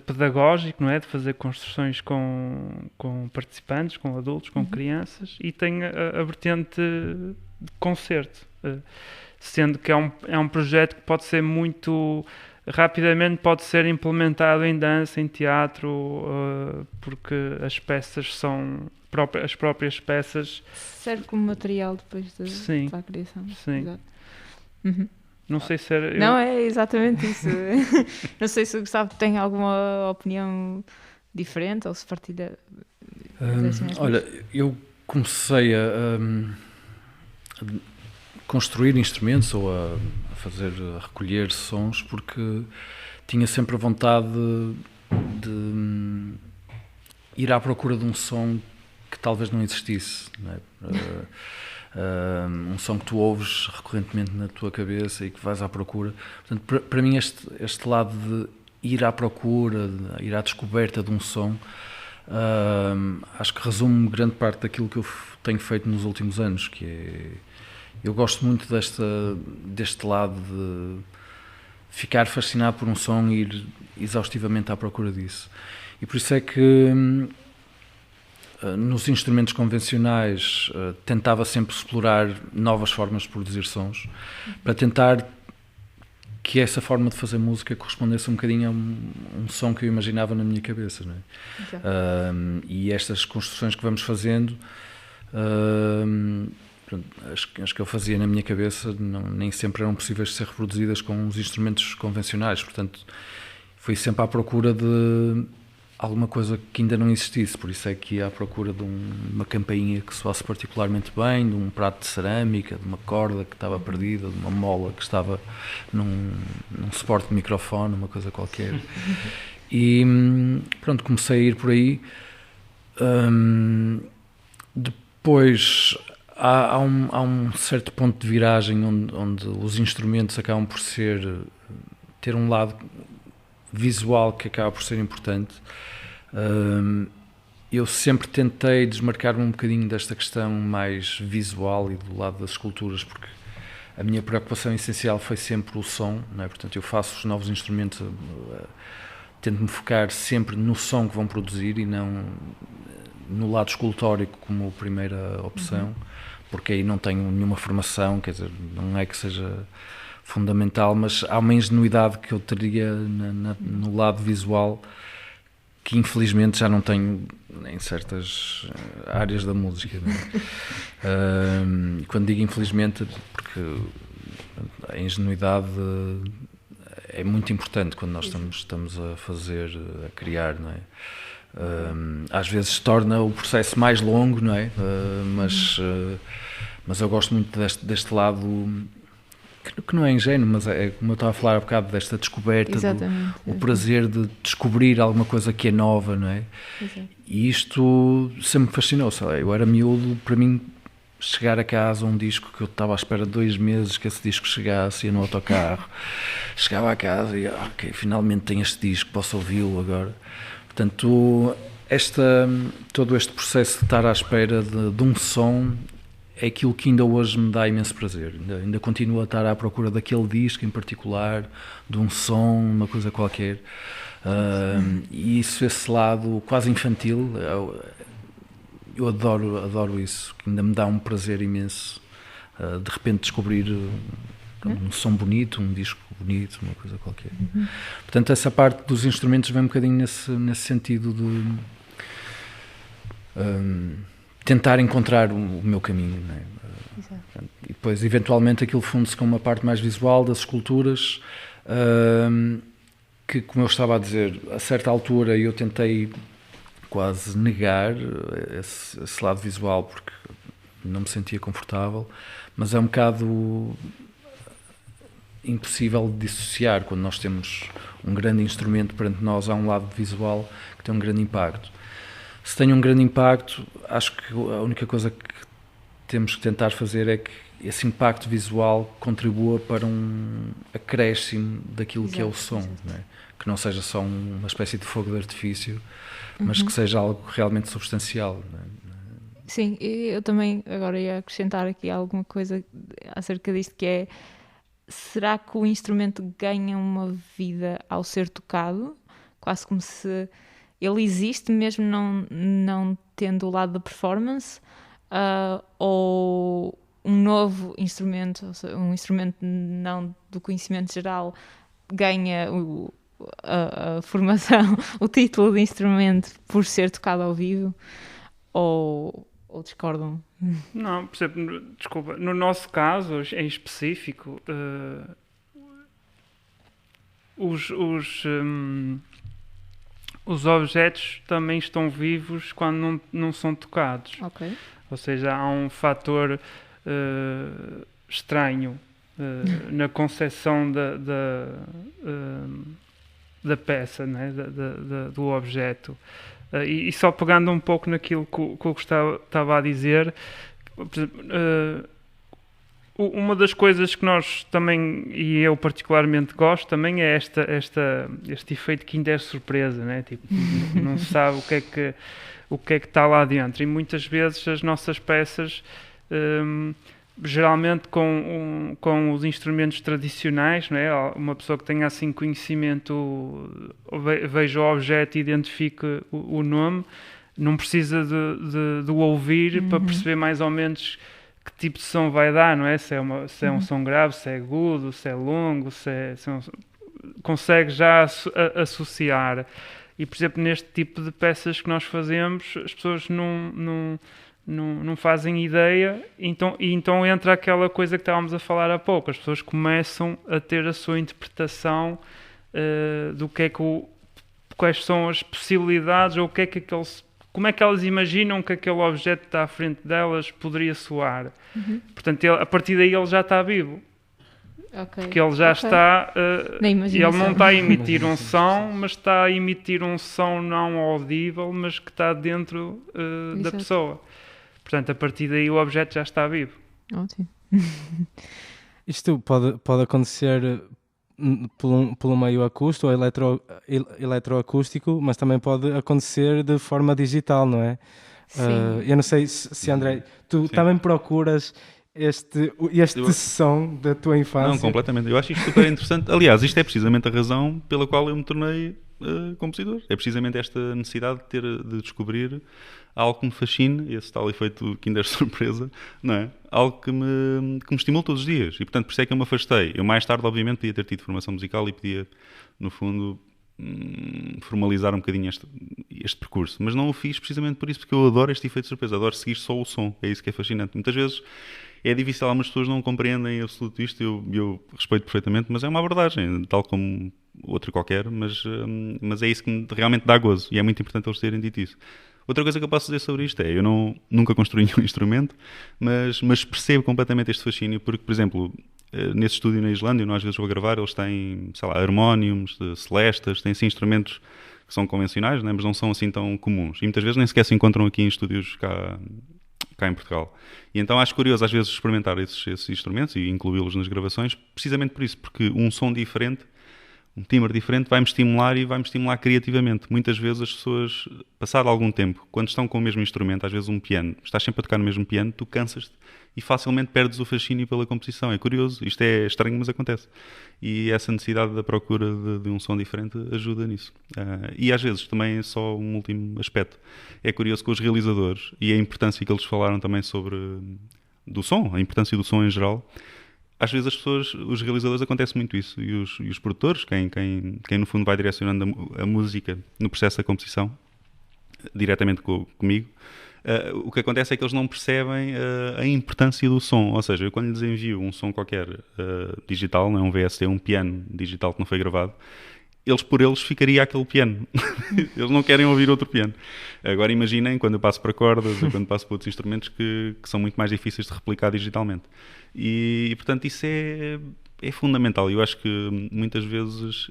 pedagógico, não é? De fazer construções com participantes, com adultos, com crianças, e tem a vertente de concerto, sendo que é um projeto que pode ser muito rapidamente pode ser implementado em dança, em teatro, porque as peças são as próprias peças. Serve como material depois para a criação. Sim. Exato. Uhum. Não sei se era... Não, é exatamente isso. Não sei se o Gustavo tem alguma opinião diferente ou se partilha. Olha, eu comecei a construir instrumentos ou a recolher sons porque tinha sempre a vontade de ir à procura de um som que talvez não existisse, não é? Um som que tu ouves recorrentemente na tua cabeça e que vais à procura. Portanto, para mim este lado de ir à procura, de ir à descoberta de um som, acho que resume grande parte daquilo que eu tenho feito nos últimos anos, que é, eu gosto muito deste lado de ficar fascinado por um som e ir exaustivamente à procura disso. E por isso é que nos instrumentos convencionais tentava sempre explorar novas formas de produzir sons para tentar que essa forma de fazer música correspondesse um bocadinho a um som que eu imaginava na minha cabeça, não é? E estas construções que vamos fazendo, as que eu fazia na minha cabeça nem sempre eram possíveis de ser reproduzidas com os instrumentos convencionais, portanto fui sempre à procura de alguma coisa que ainda não existisse, por isso é que ia à procura de uma campainha que soasse particularmente bem, de um prato de cerâmica, de uma corda que estava perdida, de uma mola que estava num suporte de microfone, uma coisa qualquer. E pronto, comecei a ir por aí. Depois há um certo ponto de viragem onde os instrumentos acabam por ter um lado visual que acaba por ser importante. Eu sempre tentei desmarcar-me um bocadinho desta questão mais visual e do lado das esculturas, porque a minha preocupação essencial foi sempre o som, não é? Portanto, eu faço os novos instrumentos, tento-me focar sempre no som que vão produzir e não no lado escultórico como primeira opção, porque aí não tenho nenhuma formação, quer dizer, não é que seja fundamental, mas há uma ingenuidade que eu teria no lado visual que infelizmente já não tenho em certas áreas da música, não é? Quando digo infelizmente, porque a ingenuidade é muito importante quando nós estamos a fazer, a criar, não é? Às vezes torna o processo mais longo, não é? Mas eu gosto muito deste lado que não é ingênuo, mas é como eu estava a falar há bocado, desta descoberta, o prazer de descobrir alguma coisa que é nova, não é? Exato. E isto sempre me fascinou, sei lá, eu era miúdo, para mim chegar a casa um disco que eu estava à espera de 2 meses que esse disco chegasse, ia no autocarro, chegava a casa e ok, finalmente tenho este disco, posso ouvi-lo agora. Portanto, todo este processo de estar à espera de um som é aquilo que ainda hoje me dá imenso prazer. Ainda continuo a estar à procura daquele disco em particular, de um som, uma coisa qualquer. E esse lado quase infantil, eu adoro isso, que ainda me dá um prazer imenso de repente descobrir um som bonito, um disco bonito, uma coisa qualquer. Portanto, essa parte dos instrumentos vem um bocadinho nesse sentido de tentar encontrar o meu caminho, não é? E depois eventualmente aquilo funde-se com uma parte mais visual das esculturas, que, como eu estava a dizer, a certa altura eu tentei quase negar esse lado visual porque não me sentia confortável, mas é um bocado impossível de dissociar. Quando nós temos um grande instrumento perante nós, há um lado visual que tem um grande impacto. Se tem um grande impacto, acho que a única coisa que temos que tentar fazer é que esse impacto visual contribua para um acréscimo daquilo que é o som, não é? Que não seja só uma espécie de fogo de artifício, mas que seja algo realmente substancial, não é? Sim, eu também agora ia acrescentar aqui alguma coisa acerca disto, que é: será que o instrumento ganha uma vida ao ser tocado? Quase como se ele existe mesmo não tendo o lado da performance, ou um novo instrumento, ou seja, um instrumento não do conhecimento geral, ganha a formação, o título de instrumento por ser tocado ao vivo, ou discordam? Não, por exemplo, desculpa, no nosso caso em específico, os objetos também estão vivos quando não são tocados. Ok. Ou seja, há um fator estranho na concepção da peça, né? Do objeto. E só pegando um pouco naquilo que o Gustavo estava a dizer, por exemplo, uma das coisas que nós também, e eu particularmente gosto, também é este efeito Kinder surpresa, né? Tipo, não se sabe o que é que está lá dentro, e muitas vezes as nossas peças, geralmente com os instrumentos tradicionais, não é? Uma pessoa que tenha assim conhecimento, veja o objeto e identifique o nome, não precisa de o ouvir para perceber mais ou menos que tipo de som vai dar, não é? Se é um som grave, se é agudo, se é longo, consegue já associar. E, por exemplo, neste tipo de peças que nós fazemos, as pessoas não fazem ideia, então entra aquela coisa que estávamos a falar há pouco. As pessoas começam a ter a sua interpretação do que é quais são as possibilidades, ou como é que elas imaginam que aquele objeto que está à frente delas poderia soar. Portanto, a partir daí ele já está vivo. Okay. Porque ele já está... ele não está a emitir um som, mas está a emitir um som não audível, mas que está dentro da pessoa. Portanto, a partir daí o objeto já está vivo. Ótimo. Isto pode acontecer pelo meio acústico ou eletroacústico, mas também pode acontecer de forma digital, não é? Eu não sei se André, tu também procuras este som da tua infância? Não, completamente. Eu acho isto super interessante. Aliás, isto é precisamente a razão pela qual eu me tornei compositor. É precisamente esta necessidade de descobrir algo que me fascine, esse tal efeito Kinder surpresa, não é? Algo que me estimule todos os dias. E, portanto, por isso é que eu me afastei. Eu, mais tarde, obviamente, podia ter tido formação musical e podia, no fundo, formalizar um bocadinho este percurso. Mas não o fiz precisamente por isso, porque eu adoro este efeito surpresa. Adoro seguir só o som. É isso que é fascinante. Muitas vezes é difícil, algumas pessoas não compreendem em absoluto isto. Eu respeito perfeitamente, mas é uma abordagem, tal como outra qualquer, mas é isso que me realmente dá gozo. E é muito importante eles terem dito isso. Outra coisa que eu posso dizer sobre isto é, eu nunca construí nenhum instrumento, mas percebo completamente este fascínio, porque, por exemplo, nesse estúdio na Islândia, eu às vezes vou gravar, eles têm, sei lá, harmóniums, celestas, têm assim instrumentos que são convencionais, né, mas não são assim tão comuns. E muitas vezes nem sequer se encontram aqui em estúdios cá em Portugal. E então acho curioso às vezes experimentar esses instrumentos e incluí-los nas gravações, precisamente por isso, porque um som diferente, um timbre diferente vai-me estimular e vai-me estimular criativamente. Muitas vezes as pessoas, passado algum tempo, quando estão com o mesmo instrumento, às vezes um piano, estás sempre a tocar no mesmo piano, tu cansas-te e facilmente perdes o fascínio pela composição. É curioso, isto é estranho, mas acontece. E essa necessidade da procura de um som diferente ajuda nisso. E às vezes também só um último aspecto. É curioso com os realizadores e a importância que eles falaram também sobre do som, a importância do som em geral. Às vezes as pessoas, os realizadores, acontece muito isso, e os produtores, quem no fundo vai direcionando a música no processo da composição, diretamente comigo, o que acontece é que eles não percebem a importância do som. Ou seja, eu quando lhes envio um som qualquer digital, não é, um VST, um piano digital que não foi gravado, por eles ficaria aquele piano. Eles não querem ouvir outro piano. Agora imaginem quando eu passo para cordas ou quando passo para outros instrumentos que são muito mais difíceis de replicar digitalmente. E portanto isso é fundamental. Eu acho que muitas vezes,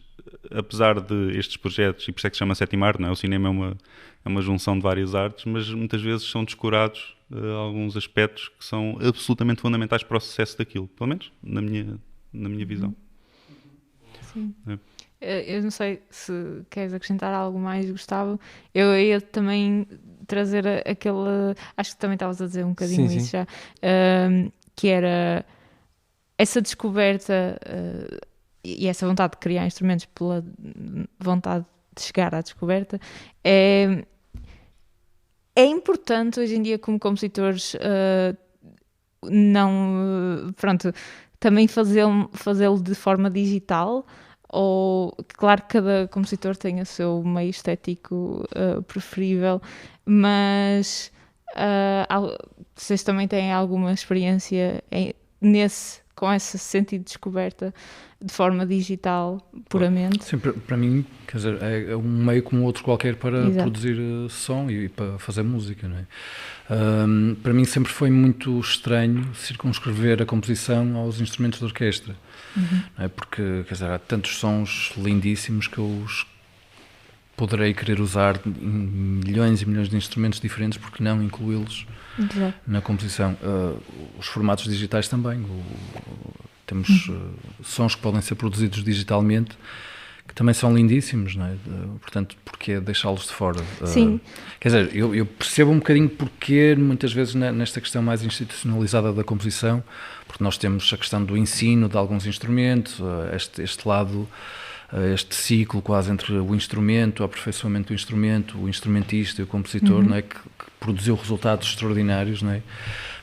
apesar de estes projetos, e por isso é que se chama sétima arte, não é? O cinema é uma junção de várias artes, mas muitas vezes são descurados alguns aspectos que são absolutamente fundamentais para o sucesso daquilo, pelo menos na minha visão. Sim. Eu não sei se queres acrescentar algo mais, Gustavo. Eu ia também trazer aquele... Acho que também estavas a dizer um bocadinho isso já. Que era essa descoberta e essa vontade de criar instrumentos pela vontade de chegar à descoberta. É importante hoje em dia, como compositores, também fazê-lo de forma digital, ou claro que cada compositor tem o seu meio estético preferível, mas vocês também têm alguma experiência com esse sentido de descoberta de forma digital, puramente? Sim, para mim, quer dizer, é um meio como outro qualquer para produzir som e para fazer música, não é? Para mim sempre foi muito estranho circunscrever a composição aos instrumentos de orquestra, não é? Porque, quer dizer, há tantos sons lindíssimos que eu os poderei querer usar em milhões e milhões de instrumentos diferentes, porque não incluí-los na composição. Os formatos digitais também. Temos sons que podem ser produzidos digitalmente, que também são lindíssimos, não é? Portanto, porquê deixá-los de fora? Sim. Quer dizer, eu percebo um bocadinho porquê, muitas vezes, nesta questão mais institucionalizada da composição, porque nós temos a questão do ensino de alguns instrumentos, este lado, este ciclo quase entre o instrumento, o aperfeiçoamento do instrumento, o instrumentista e o compositor, não é? Que produziu resultados extraordinários, não é?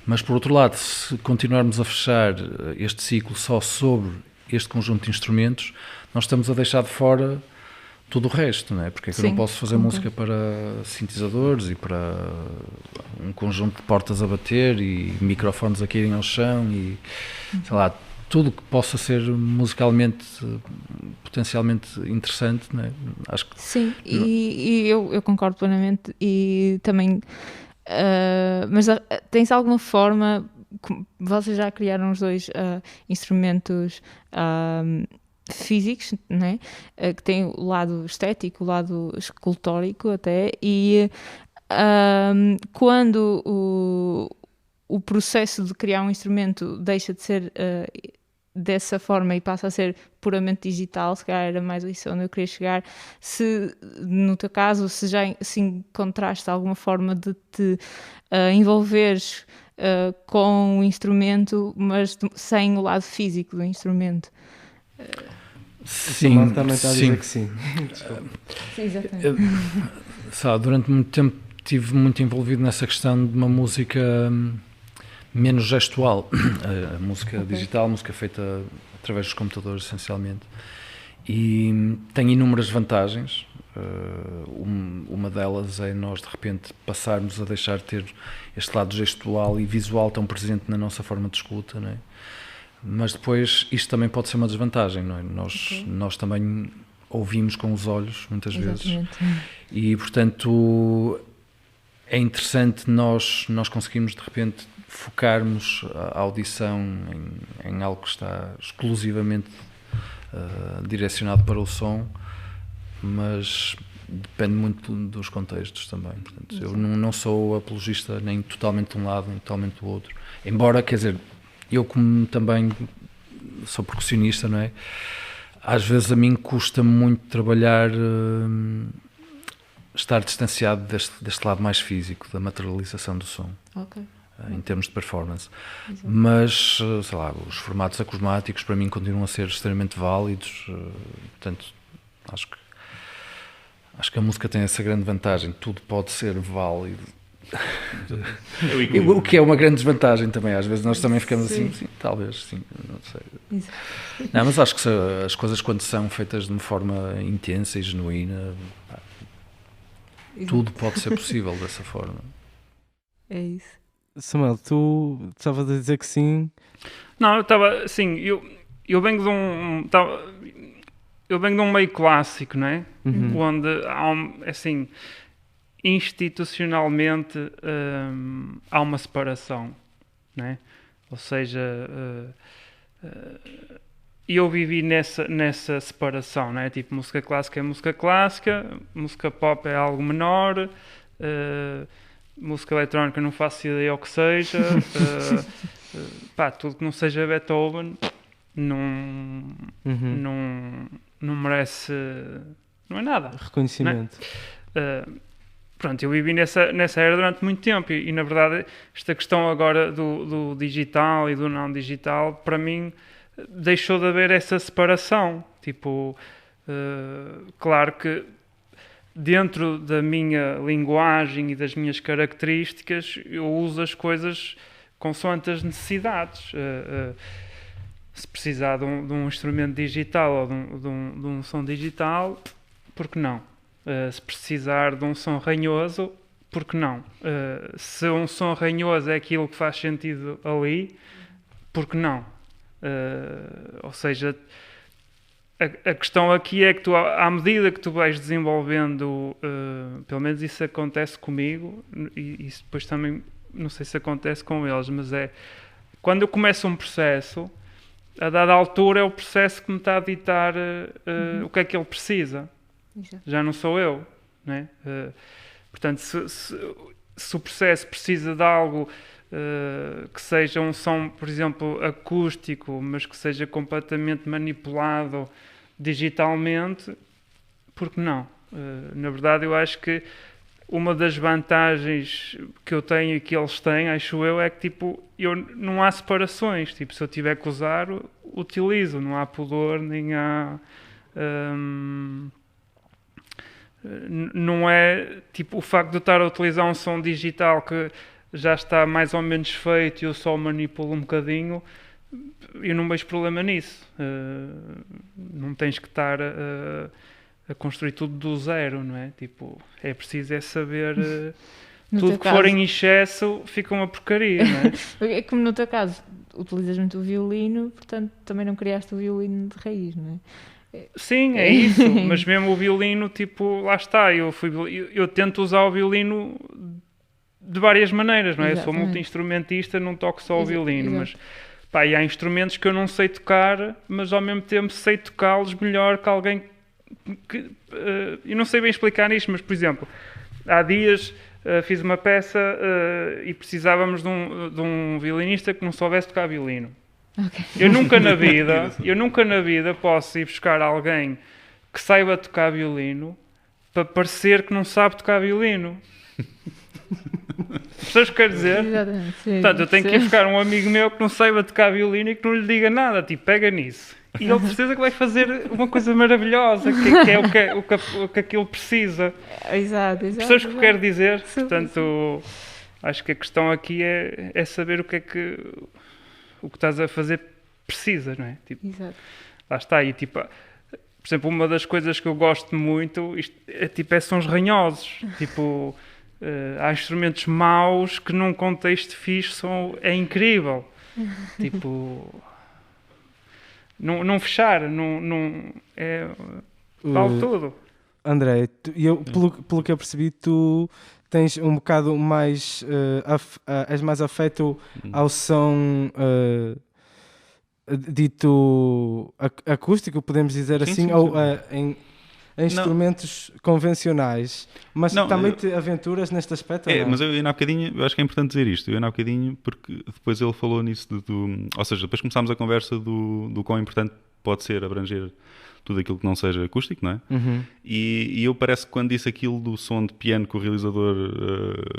Mas, por outro lado, se continuarmos a fechar este ciclo só sobre este conjunto de instrumentos, nós estamos a deixar de fora tudo o resto, não é? Porque é que eu não posso fazer música para sintetizadores e para um conjunto de portas a bater e microfones a caírem ao chão e, sei lá, tudo que possa ser musicalmente potencialmente interessante, não é? Acho que... Sim, e eu concordo plenamente e também... mas tens alguma forma, vocês já criaram os dois instrumentos físicos, né? Que tem o lado estético, o lado escultórico até, e quando o processo de criar um instrumento deixa de ser dessa forma e passa a ser puramente digital, se calhar era mais isso onde eu queria chegar, se no teu caso, se encontraste alguma forma de te envolveres com o instrumento, mas sem o lado físico do instrumento. Sim, também está a dizer que sim. Sim, exatamente. Durante muito tempo estive muito envolvido nessa questão de uma música menos gestual, a música digital, a música feita através dos computadores, essencialmente, e tem inúmeras vantagens. Uma delas é nós, de repente, passarmos a deixar de ter este lado gestual e visual tão presente na nossa forma de escuta, não é? Mas depois isto também pode ser uma desvantagem, não é? Nós também ouvimos com os olhos, muitas vezes, e, portanto, é interessante nós conseguirmos, de repente, focarmos a audição em algo que está exclusivamente direcionado para o som, mas depende muito dos contextos também. Portanto, eu não sou apologista nem totalmente de um lado nem totalmente do outro, embora, quer dizer, eu como também sou percussionista, não é? Às vezes a mim custa muito trabalhar, estar distanciado deste lado mais físico, da materialização do som. Em termos de performance. Exato. Mas, sei lá, os formatos acosmáticos para mim continuam a ser extremamente válidos, portanto, acho que a música tem essa grande vantagem, tudo pode ser válido. O que é uma grande desvantagem também, às vezes nós também ficamos assim, sim, talvez, sim, não sei. Exato. Não, mas acho que as coisas quando são feitas de uma forma intensa e genuína, tudo pode ser possível dessa forma. É isso. Samuel, tu estavas a dizer que sim? Não, eu estava, assim, eu venho de um meio clássico, não é? Onde há assim, institucionalmente há uma separação, não é? Ou seja, eu vivi nessa separação, não é? Tipo, música clássica é música clássica, música pop é algo menor, música eletrónica não faço ideia ao que seja, tudo que não seja Beethoven não merece, não é nada. Reconhecimento. Não é? Pronto, eu vivi nessa era durante muito tempo e na verdade esta questão agora do digital e do não digital, para mim deixou de haver essa separação. Tipo, claro que dentro da minha linguagem e das minhas características, eu uso as coisas consoante as necessidades. se precisar de um instrumento digital ou de um som digital, por que não? Se precisar de um som ranhoso, por que não? Se um som ranhoso é aquilo que faz sentido ali, por que não? Ou seja, a questão aqui é que tu, à medida que tu vais desenvolvendo, pelo menos isso acontece comigo, e isso depois também, não sei se acontece com eles, mas quando eu começo um processo, a dada altura é o processo que me está a ditar o que é que ele precisa. Exato. Já não sou eu, né? Portanto, se o processo precisa de algo que seja um som, por exemplo, acústico, mas que seja completamente manipulado digitalmente, por que não? Na verdade, eu acho que uma das vantagens que eu tenho e que eles têm, acho eu, é que tipo, não há separações. Tipo, se eu tiver que usar, utilizo. Não há pudor, nem há... não é tipo o facto de eu estar a utilizar um som digital que já está mais ou menos feito e eu só manipulo um bocadinho, eu não vejo problema nisso. Não tens que estar a construir tudo do zero, não é? Tipo, é preciso saber tudo que for em excesso fica uma porcaria, não é? É como no teu caso, utilizas muito o violino, portanto também não criaste o violino de raiz, não é? Sim, é isso, mas mesmo o violino, tipo, lá está, eu tento usar o violino de várias maneiras, não é? Eu sou multi-instrumentista, não toco só o violino, mas pá, e há instrumentos que eu não sei tocar, mas ao mesmo tempo sei tocá-los melhor que alguém que... eu não sei bem explicar isto, mas, por exemplo, há dias fiz uma peça e precisávamos de um violinista que não soubesse tocar violino. Okay. Eu nunca na vida posso ir buscar alguém que saiba tocar violino para parecer que não sabe tocar violino. Percebes o que quero dizer? Exatamente. Sim, portanto, eu tenho que ir buscar um amigo meu que não saiba tocar violino e que não lhe diga nada, tipo, pega nisso. E ele precisa que vai fazer uma coisa maravilhosa, que é o que aquilo precisa. Exato. Percebes o que eu quero dizer? Portanto, acho que a questão aqui é saber o que estás a fazer precisa, não é? Tipo, exato. Lá está. E, tipo, por exemplo, uma das coisas que eu gosto muito é sons ranhosos. Tipo, há instrumentos maus que num contexto fixe é incrível. Tipo, não fechar, vale tudo. André, pelo que eu percebi, tu tens um bocado mais... és mais afeto ao som dito acústico, podemos dizer sim, assim, sim, ou sim. em instrumentos convencionais. Mas Não, também te aventuras neste aspecto? Mas eu há bocadinho, eu acho que é importante dizer isto. Eu há bocadinho, porque depois ele falou nisso ou seja, depois começámos a conversa do quão importante pode ser abranger tudo aquilo que não seja acústico, não é? Uhum. E eu parece que quando disse aquilo do som de piano que o realizador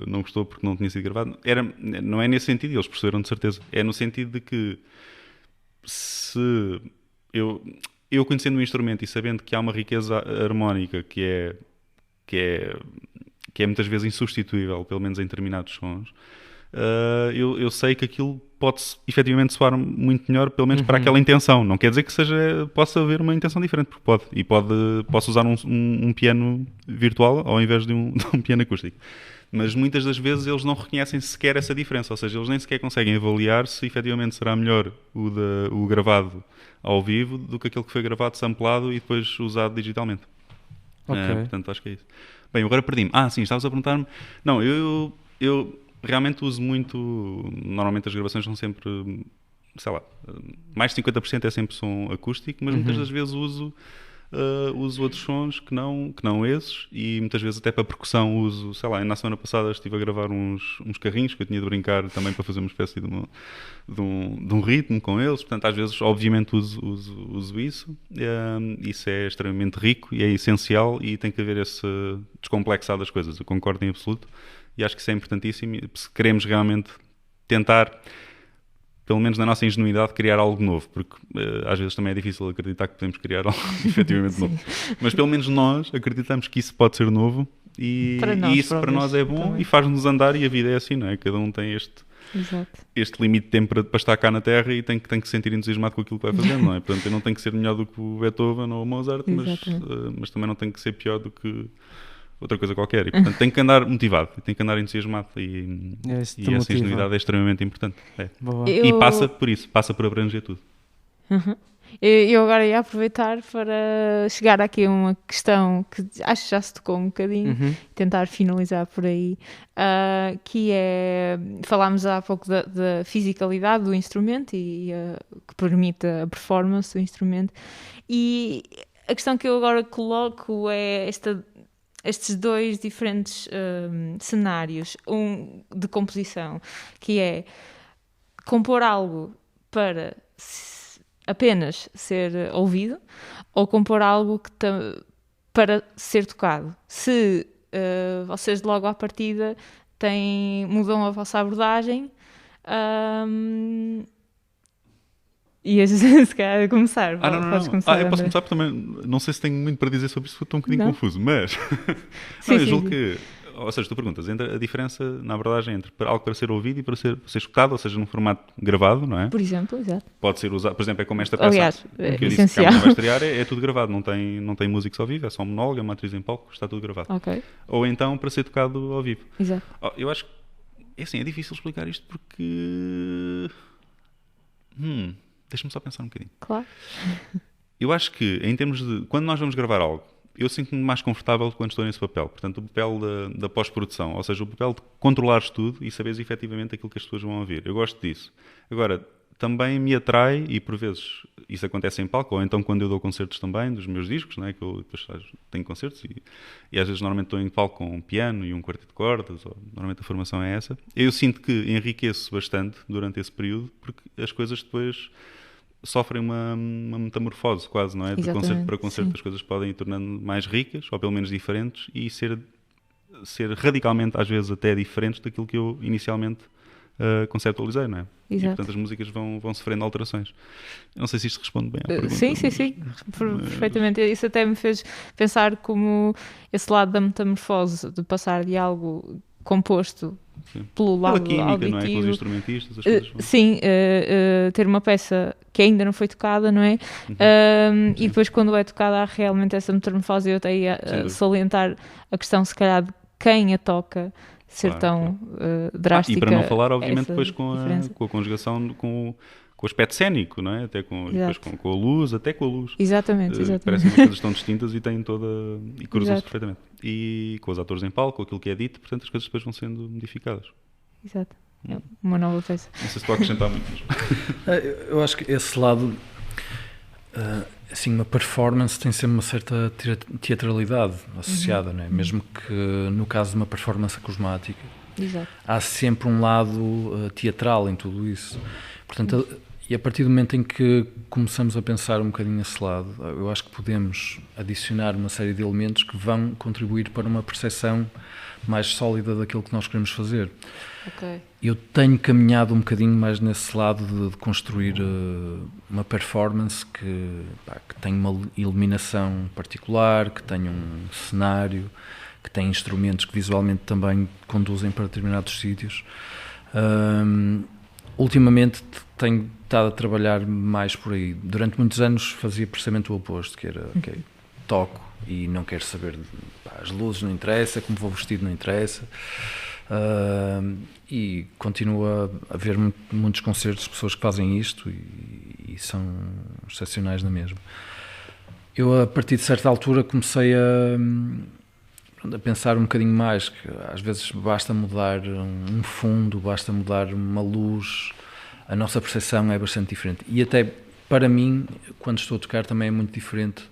não gostou porque não tinha sido gravado, não é nesse sentido, eles perceberam de certeza. É no sentido de que se eu conhecendo o instrumento e sabendo que há uma riqueza harmónica que é muitas vezes insubstituível, pelo menos em determinados sons, eu sei que aquilo pode efetivamente soar muito melhor, pelo menos para aquela intenção. Não quer dizer que possa haver uma intenção diferente, porque pode. E posso usar um piano virtual ao invés de um piano acústico. Mas muitas das vezes eles não reconhecem sequer essa diferença, ou seja, eles nem sequer conseguem avaliar se efetivamente será melhor o gravado ao vivo do que aquele que foi gravado, samplado e depois usado digitalmente. Okay. Portanto, acho que é isso. Bem, agora perdi-me. Sim, estavas a perguntar-me. Não, eu realmente uso muito... Normalmente as gravações são sempre, sei lá, mais de 50% é sempre som acústico, mas muitas das vezes uso outros sons que não esses, e muitas vezes até para percussão uso, sei lá, na semana passada estive a gravar uns carrinhos que eu tinha de brincar também para fazer uma espécie de um ritmo com eles, portanto às vezes obviamente uso isso. Isso é extremamente rico e é essencial e tem que haver esse descomplexar das coisas, eu concordo em absoluto e acho que isso é importantíssimo se queremos realmente tentar, pelo menos na nossa ingenuidade, criar algo novo, porque às vezes também é difícil acreditar que podemos criar algo efetivamente novo. Mas pelo menos nós acreditamos que isso pode ser novo e isso para nós é bom também. E faz-nos andar, e a vida é assim, não é? Cada um tem Exato. este limite de tempo para estar cá na Terra e tem que se sentir entusiasmado com aquilo que vai fazendo, não é? Portanto, eu não tenho que ser melhor do que o Beethoven ou o Mozart, mas também não tenho que ser pior do que outra coisa qualquer. E, portanto, tenho que andar motivado, tenho que andar entusiasmado e essa ingenuidade é extremamente importante. É. E passa por isso, passa por abranger tudo. Uhum. Eu agora ia aproveitar para chegar aqui a uma questão que acho que já se tocou um bocadinho, tentar finalizar por aí, que é, falámos há pouco da fisicalidade do instrumento e que permite a performance do instrumento, e a questão que eu agora coloco é estes dois diferentes cenários, um de composição, que é compor algo para apenas ser ouvido ou compor algo para ser tocado. Se vocês logo à partida mudam a vossa abordagem, e se calhar começar. Não. Começar, eu posso começar porque também não sei se tenho muito para dizer sobre isso, estou um bocadinho confuso, mas eu julgo que, ou seja, tu perguntas entre a diferença na abordagem entre algo para ser ouvido e para ser escutado, ou seja, num formato gravado, não é? Por exemplo, exato. Pode ser usado, por exemplo, é como esta peça. Aliás, que eu disse que a vai estrear, é tudo gravado, não tem músicos ao vivo, é só um monólogo, é uma atriz em palco, está tudo gravado. Okay. Ou então para ser tocado ao vivo. Exato. Eu acho que é difícil explicar isto porque deixa-me só pensar um bocadinho. Claro. Eu acho que, em termos de... Quando nós vamos gravar algo, eu sinto-me mais confortável quando estou nesse papel. Portanto, o papel da pós-produção, ou seja, o papel de controlares tudo e saberes efetivamente aquilo que as pessoas vão ouvir. Eu gosto disso. Agora, também me atrai, e por vezes isso acontece em palco, ou então quando eu dou concertos também, dos meus discos, não é? Que eu depois tenho concertos e às vezes normalmente estou em palco com um piano e um quarteto de cordas, ou normalmente a formação é essa. Eu sinto que enriqueço bastante durante esse período, porque as coisas depois sofrem uma metamorfose quase, não é? De concerto para concerto, as coisas podem ir tornando mais ricas, ou pelo menos diferentes, e ser radicalmente, às vezes, até diferentes daquilo que eu inicialmente conceptualizei, não é? Exato. E, portanto, as músicas vão sofrendo alterações. Eu não sei se isto responde bem à pergunta. Sim. Perfeitamente. Isso até me fez pensar como esse lado da metamorfose, de passar de algo composto pelo lado química, auditivo, não é? Pelos instrumentistas, as coisas sim, ter uma peça que ainda não foi tocada, não é? E depois quando é tocada há realmente essa metamorfose. Eu até ia salientar a questão, se calhar, de quem a toca ser tão drástica. E para não falar, obviamente, depois com a conjugação com o aspecto cénico, não é? Até depois com a luz, até com a luz. Exatamente. Parecem coisas tão distintas e têm e cruzam-se perfeitamente. E com os atores em palco, com aquilo que é dito, portanto as coisas depois vão sendo modificadas. Exato. É uma nova peça. Não sei se estou a acrescentar muito. Eu acho que esse lado, assim, uma performance tem sempre uma certa teatralidade associada, não é? Mesmo que no caso de uma performance acusmática, há sempre um lado teatral em tudo isso. Portanto, e a partir do momento em que começamos a pensar um bocadinho esse lado, eu acho que podemos adicionar uma série de elementos que vão contribuir para uma percepção mais sólida daquilo que nós queremos fazer. Okay. Eu tenho caminhado um bocadinho mais nesse lado de construir uma performance que tenha uma iluminação particular, que tenha um cenário, que tenha instrumentos que visualmente também conduzem para determinados sítios. Ultimamente tenho estado a trabalhar mais por aí. Durante muitos anos fazia precisamente o oposto, que era, toco e não quero saber, as luzes não interessa, como vou vestido não interessa. E continua a haver muitos concertos de pessoas que fazem isto e são excepcionais na mesma. Eu, a partir de certa altura, comecei a pensar um bocadinho mais, que às vezes basta mudar um fundo, basta mudar uma luz, a nossa percepção é bastante diferente. E até, para mim, quando estou a tocar também é muito diferente.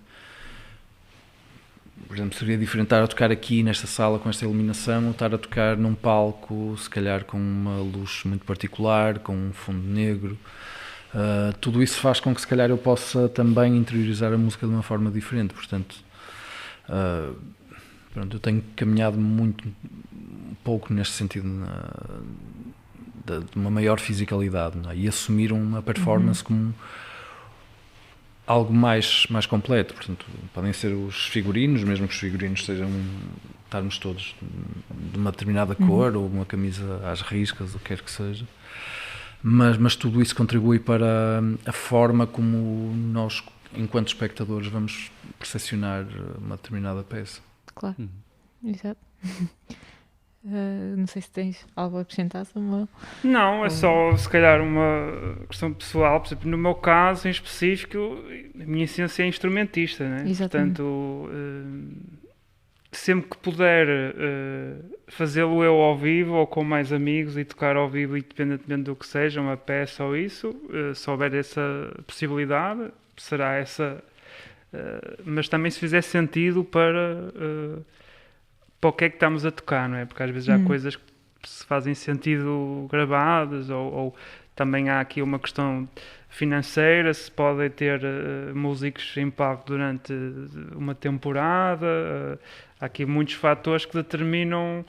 Por exemplo, seria diferente estar a tocar aqui nesta sala com esta iluminação ou estar a tocar num palco, se calhar com uma luz muito particular, com um fundo negro. Tudo isso faz com que se calhar eu possa também interiorizar a música de uma forma diferente. Portanto, eu tenho caminhado um pouco neste sentido de uma maior fisicalidade, não é? E assumir uma performance como algo mais completo. Portanto, podem ser os figurinos, mesmo que os figurinos sejam estarmos todos de uma determinada cor ou uma camisa às riscas, o que quer que seja. Mas tudo isso contribui para a forma como nós, enquanto espectadores, vamos percepcionar uma determinada peça. Claro, exato. Não sei se tens algo a acrescentar, Samuel. Não, é só se calhar uma questão pessoal. Por exemplo, no meu caso em específico, a minha essência é instrumentista, né? Exatamente. Portanto, sempre que puder fazê-lo eu ao vivo ou com mais amigos e tocar ao vivo, independentemente do que seja, uma peça ou isso, se houver essa possibilidade, será essa. Mas também se fizer sentido para o que é que estamos a tocar, não é? Porque às vezes há coisas que se fazem sentido gravadas ou também há aqui uma questão financeira, se podem ter músicos em palco durante uma temporada, há aqui muitos fatores que determinam.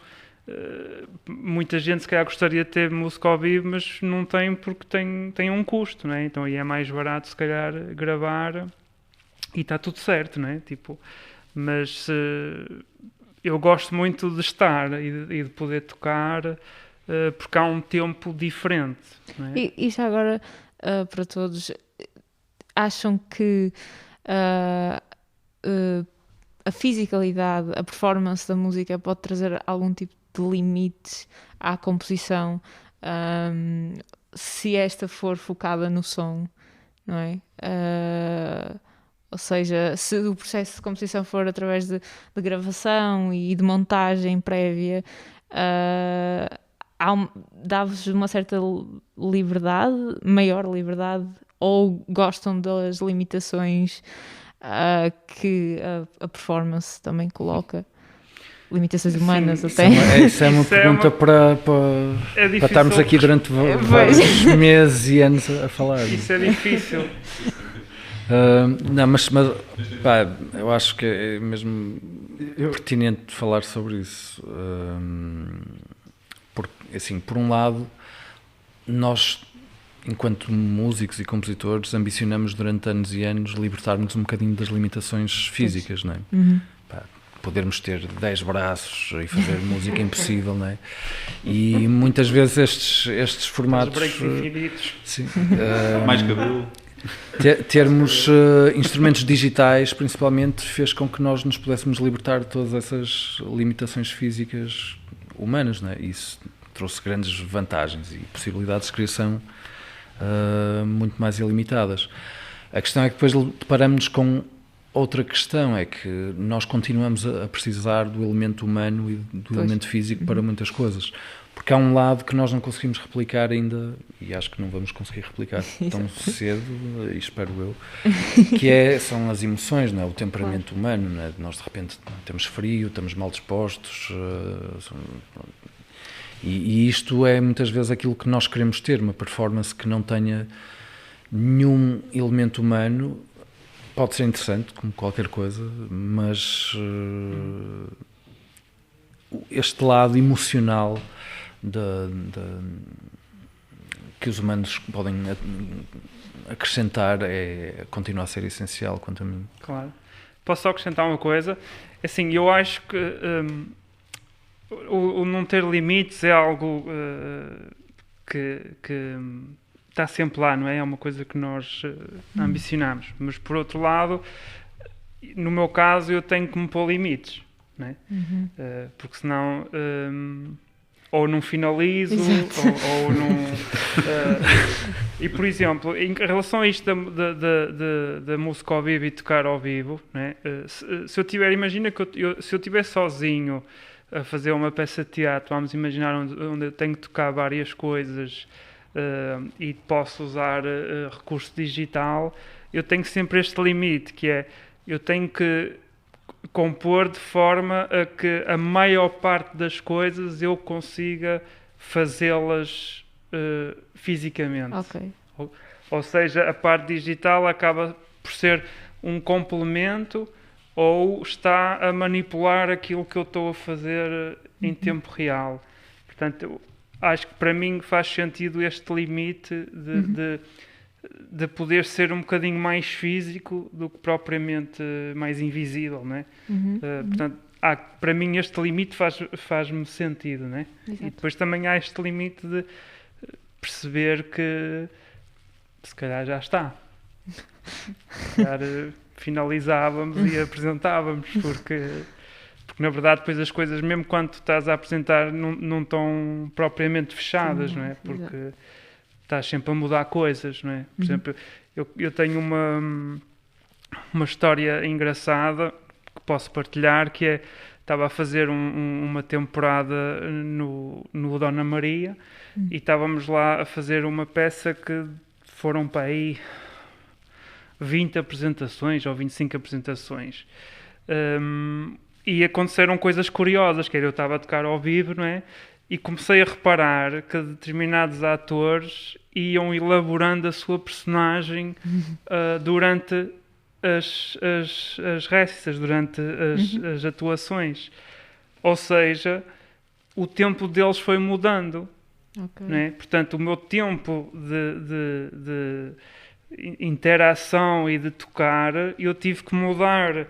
Muita gente se calhar gostaria de ter música ao vivo, mas não tem porque tem um custo, não é? Então aí é mais barato se calhar gravar e está tudo certo, não é? Tipo, mas eu gosto muito de estar e de poder tocar porque há um tempo diferente, não é? E já agora, para todos, acham que a fisicalidade, a performance da música pode trazer algum tipo de limites à composição, se esta for focada no som, não é? Ou seja, se o processo de composição for através de gravação e de montagem prévia, dá-vos uma certa liberdade, maior liberdade, ou gostam das limitações que a performance também coloca? Limitações humanas, até. Isso é uma pergunta para estarmos aqui durante vários meses e anos a falar. Isso é difícil. Não, mas pá, eu acho que é mesmo pertinente falar sobre isso. Porque, assim, por um lado, nós, enquanto músicos e compositores, ambicionamos durante anos e anos libertar-nos um bocadinho das limitações físicas, não é? Pá, podermos ter 10 braços e fazer música impossível, não é? E muitas vezes estes formatos... Os breaks infinitos. Sim, Mais cabelo. termos instrumentos digitais, principalmente, fez com que nós nos pudéssemos libertar de todas essas limitações físicas humanas, não é? Isso trouxe grandes vantagens e possibilidades de criação muito mais ilimitadas. A questão é que depois deparamos com outra questão, é que nós continuamos a precisar do elemento humano e do elemento físico para muitas coisas. Porque há um lado que nós não conseguimos replicar ainda, e acho que não vamos conseguir replicar tão cedo, e espero eu, que são as emoções, não é? O temperamento humano, não é? Nós de repente temos frio, estamos mal dispostos, e isto é muitas vezes aquilo que nós queremos ter, uma performance que não tenha nenhum elemento humano. Pode ser interessante, como qualquer coisa, mas este lado emocional que os humanos podem acrescentar continua a ser essencial, quanto a mim. Claro. Posso só acrescentar uma coisa? Assim, eu acho que o não ter limites é algo que está sempre lá, não é? É uma coisa que nós ambicionamos. Mas, por outro lado, no meu caso, eu tenho que me pôr limites, não é? Porque senão... ou não finalizo, ou não... e, por exemplo, em relação a isto da música ao vivo e tocar ao vivo, né? Se eu tiver... Imagina que se eu estiver sozinho a fazer uma peça de teatro, vamos imaginar onde eu tenho que tocar várias coisas e posso usar recurso digital, eu tenho sempre este limite, que é... Eu tenho que compor de forma a que a maior parte das coisas eu consiga fazê-las fisicamente. Ok. Ou seja, a parte digital acaba por ser um complemento ou está a manipular aquilo que eu estou a fazer em tempo real. Portanto, acho que para mim faz sentido este limite de de poder ser um bocadinho mais físico do que propriamente mais invisível, não é? Portanto, para mim este limite faz-me sentido, não é? Exato. E depois também há este limite de perceber que se calhar já está. Se calhar finalizávamos e apresentávamos, porque na verdade depois as coisas, mesmo quando tu estás a apresentar, não estão propriamente fechadas, não é? Porque estás sempre a mudar coisas, não é? Por exemplo, eu tenho uma história engraçada que posso partilhar, que é, estava a fazer uma temporada no Dona Maria e estávamos lá a fazer uma peça que foram para aí 20 apresentações ou 25 apresentações. E aconteceram coisas curiosas, que era, eu estava a tocar ao vivo, não é? E comecei a reparar que determinados atores iam elaborando a sua personagem durante as récitas, durante as atuações. Ou seja, o tempo deles foi mudando. Ok. Não é? Portanto, o meu tempo de interação e de tocar, eu tive que mudar,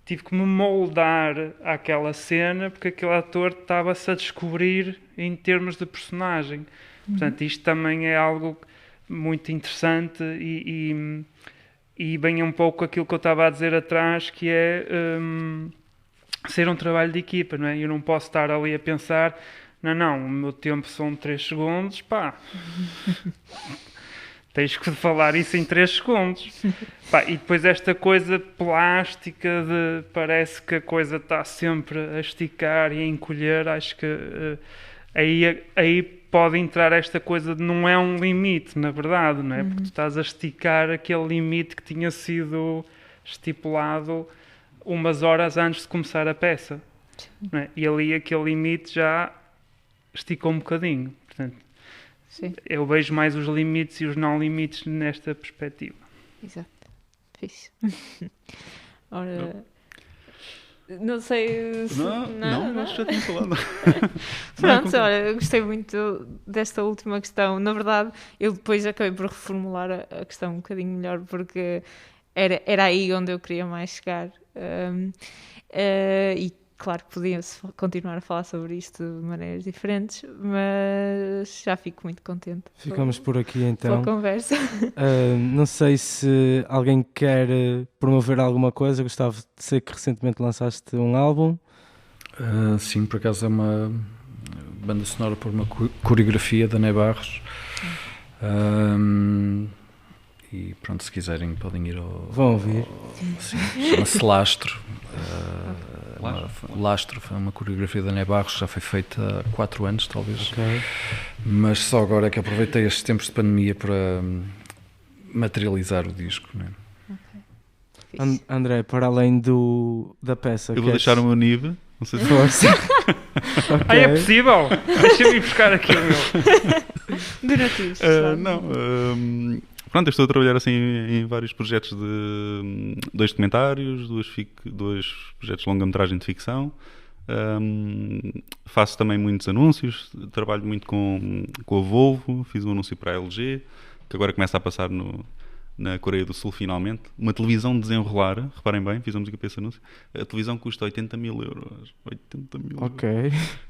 tive que me moldar àquela cena, porque aquele ator estava-se a descobrir em termos de personagem. Portanto, isto também é algo muito interessante e bem um pouco aquilo que eu estava a dizer atrás, que é ser um trabalho de equipa, não é? Eu não posso estar ali a pensar, não, o meu tempo são 3 segundos, pá... Tens que falar isso em 3 segundos. Pá, e depois esta coisa plástica de parece que a coisa está sempre a esticar e a encolher, acho que aí pode entrar esta coisa de não é um limite, na verdade, não é? Porque tu estás a esticar aquele limite que tinha sido estipulado umas horas antes de começar a peça. Não é? E ali aquele limite já esticou um bocadinho. Portanto, Sim, eu vejo mais os limites e os não limites nesta perspectiva. exato. Fixe. Ora, não sei se... Não, acho que já tinha falado. Pronto, olha, eu gostei muito desta última questão. Na verdade, eu depois acabei por reformular a questão um bocadinho melhor, porque era aí onde eu queria mais chegar. E claro que podia-se continuar a falar sobre isto de maneiras diferentes, mas já fico muito contente. Ficamos por aqui Pela então. conversa. Não sei se alguém quer promover alguma coisa. Gostava de dizer que recentemente lançaste um álbum. Sim, por acaso é uma banda sonora por uma coreografia da Ney Barros. E pronto, se quiserem podem ir ao... Vão ouvir. Sim, chama-se Lastro. Lastro foi uma coreografia da Ney Barros, já foi feita há 4 anos talvez. Ok. Mas só agora é que aproveitei estes tempos de pandemia para materializar o disco, não é? Fixe. André, para além da peça, Eu vou deixar o meu NIB. Não sei se força. Ah, é possível? Deixa-me ir buscar aqui o meu. Donativos. não. Pronto, eu estou a trabalhar assim em vários projetos de 2 documentários, 2 projetos de longa-metragem de ficção. Faço também muitos anúncios, trabalho muito com a Volvo, fiz um anúncio para a LG, que agora começa a passar na Coreia do Sul finalmente. Uma televisão desenrolar, reparem bem, fiz a música para esse anúncio. A televisão custa 80 mil euros. 80 mil euros. Ok.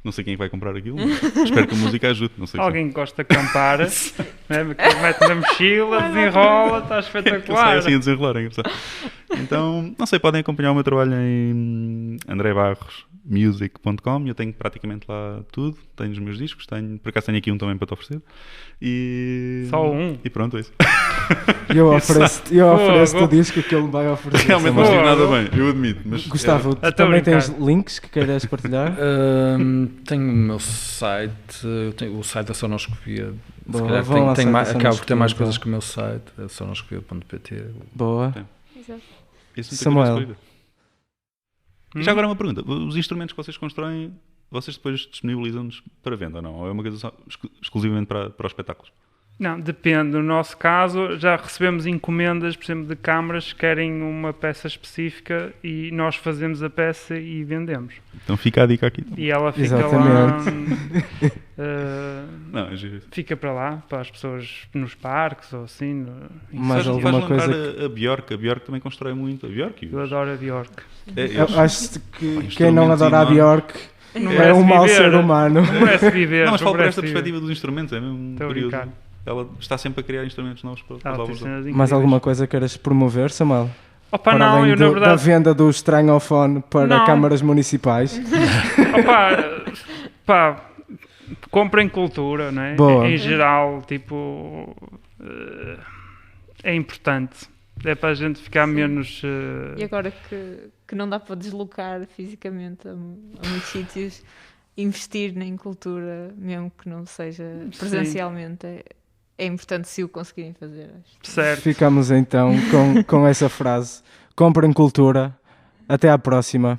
Não sei quem vai comprar aquilo, mas espero que a música ajude. Não sei Alguém que gosta de acampar, né? Mete na mochila, desenrola, está Eu sei espetacular. assim a desenrolar, é engraçado. Então, não sei, podem acompanhar o meu trabalho em andrebarrosmusic.com. Eu tenho praticamente lá tudo. Tenho os meus discos, por acaso tenho aqui um também para te oferecer. Só um? E pronto, é isso. Eu ofereço Boa, o disco que ele vai oferecer. Realmente não também. estive nada bem, eu admito. Mas Gustavo, tu Estou a também brincar. tens links que queiras partilhar? Tenho o meu site, tenho o site da Sonoscopia. Se Boa, calhar vão ao site da acabo por ter mais Sonoscopia, coisas então. que o meu site, é sonoscopia.pt. Boa. Exato. Isso não tem Samuel. como escolher. E já agora uma pergunta: os instrumentos que vocês constroem, vocês depois disponibilizam-nos para venda ou não? Ou é uma coisa só exclusivamente para os espetáculos? Não, depende. No nosso caso, já recebemos encomendas, por exemplo, de câmaras que querem uma peça específica e nós fazemos a peça e vendemos. Então fica a dica aqui. E ela fica Exatamente. lá... Não, é giro. fica para lá, para as pessoas nos parques ou assim. Mais Faz alguma lembrar coisa a Bjork. A Bjork também constrói muito. A Bjork. Eu adoro a Bjork. Eu acho que Pá, quem não instrumentos adora a enormes. Bjork Não é merece um mau viver. ser humano. Não merece viver. Não, mas falo por merece esta viver. perspectiva dos instrumentos, é mesmo Estou a curioso. brincar. Ela está sempre a criar instrumentos novos para Ela usar tem os outros. cenas Mais incríveis. alguma coisa queiras promover, Samuel? Opa, Para não, além eu na da verdade... venda do estranhofone para Não. câmaras municipais. Pá, comprem cultura, não é? Boa. Em geral, tipo... é importante. É para a gente ficar menos... E agora que não dá para deslocar fisicamente a muitos sítios, investir em cultura, mesmo que não seja presencialmente, é importante se o conseguirem fazer. Acho. certo. Ficamos então com essa frase. Comprem cultura. Até à próxima.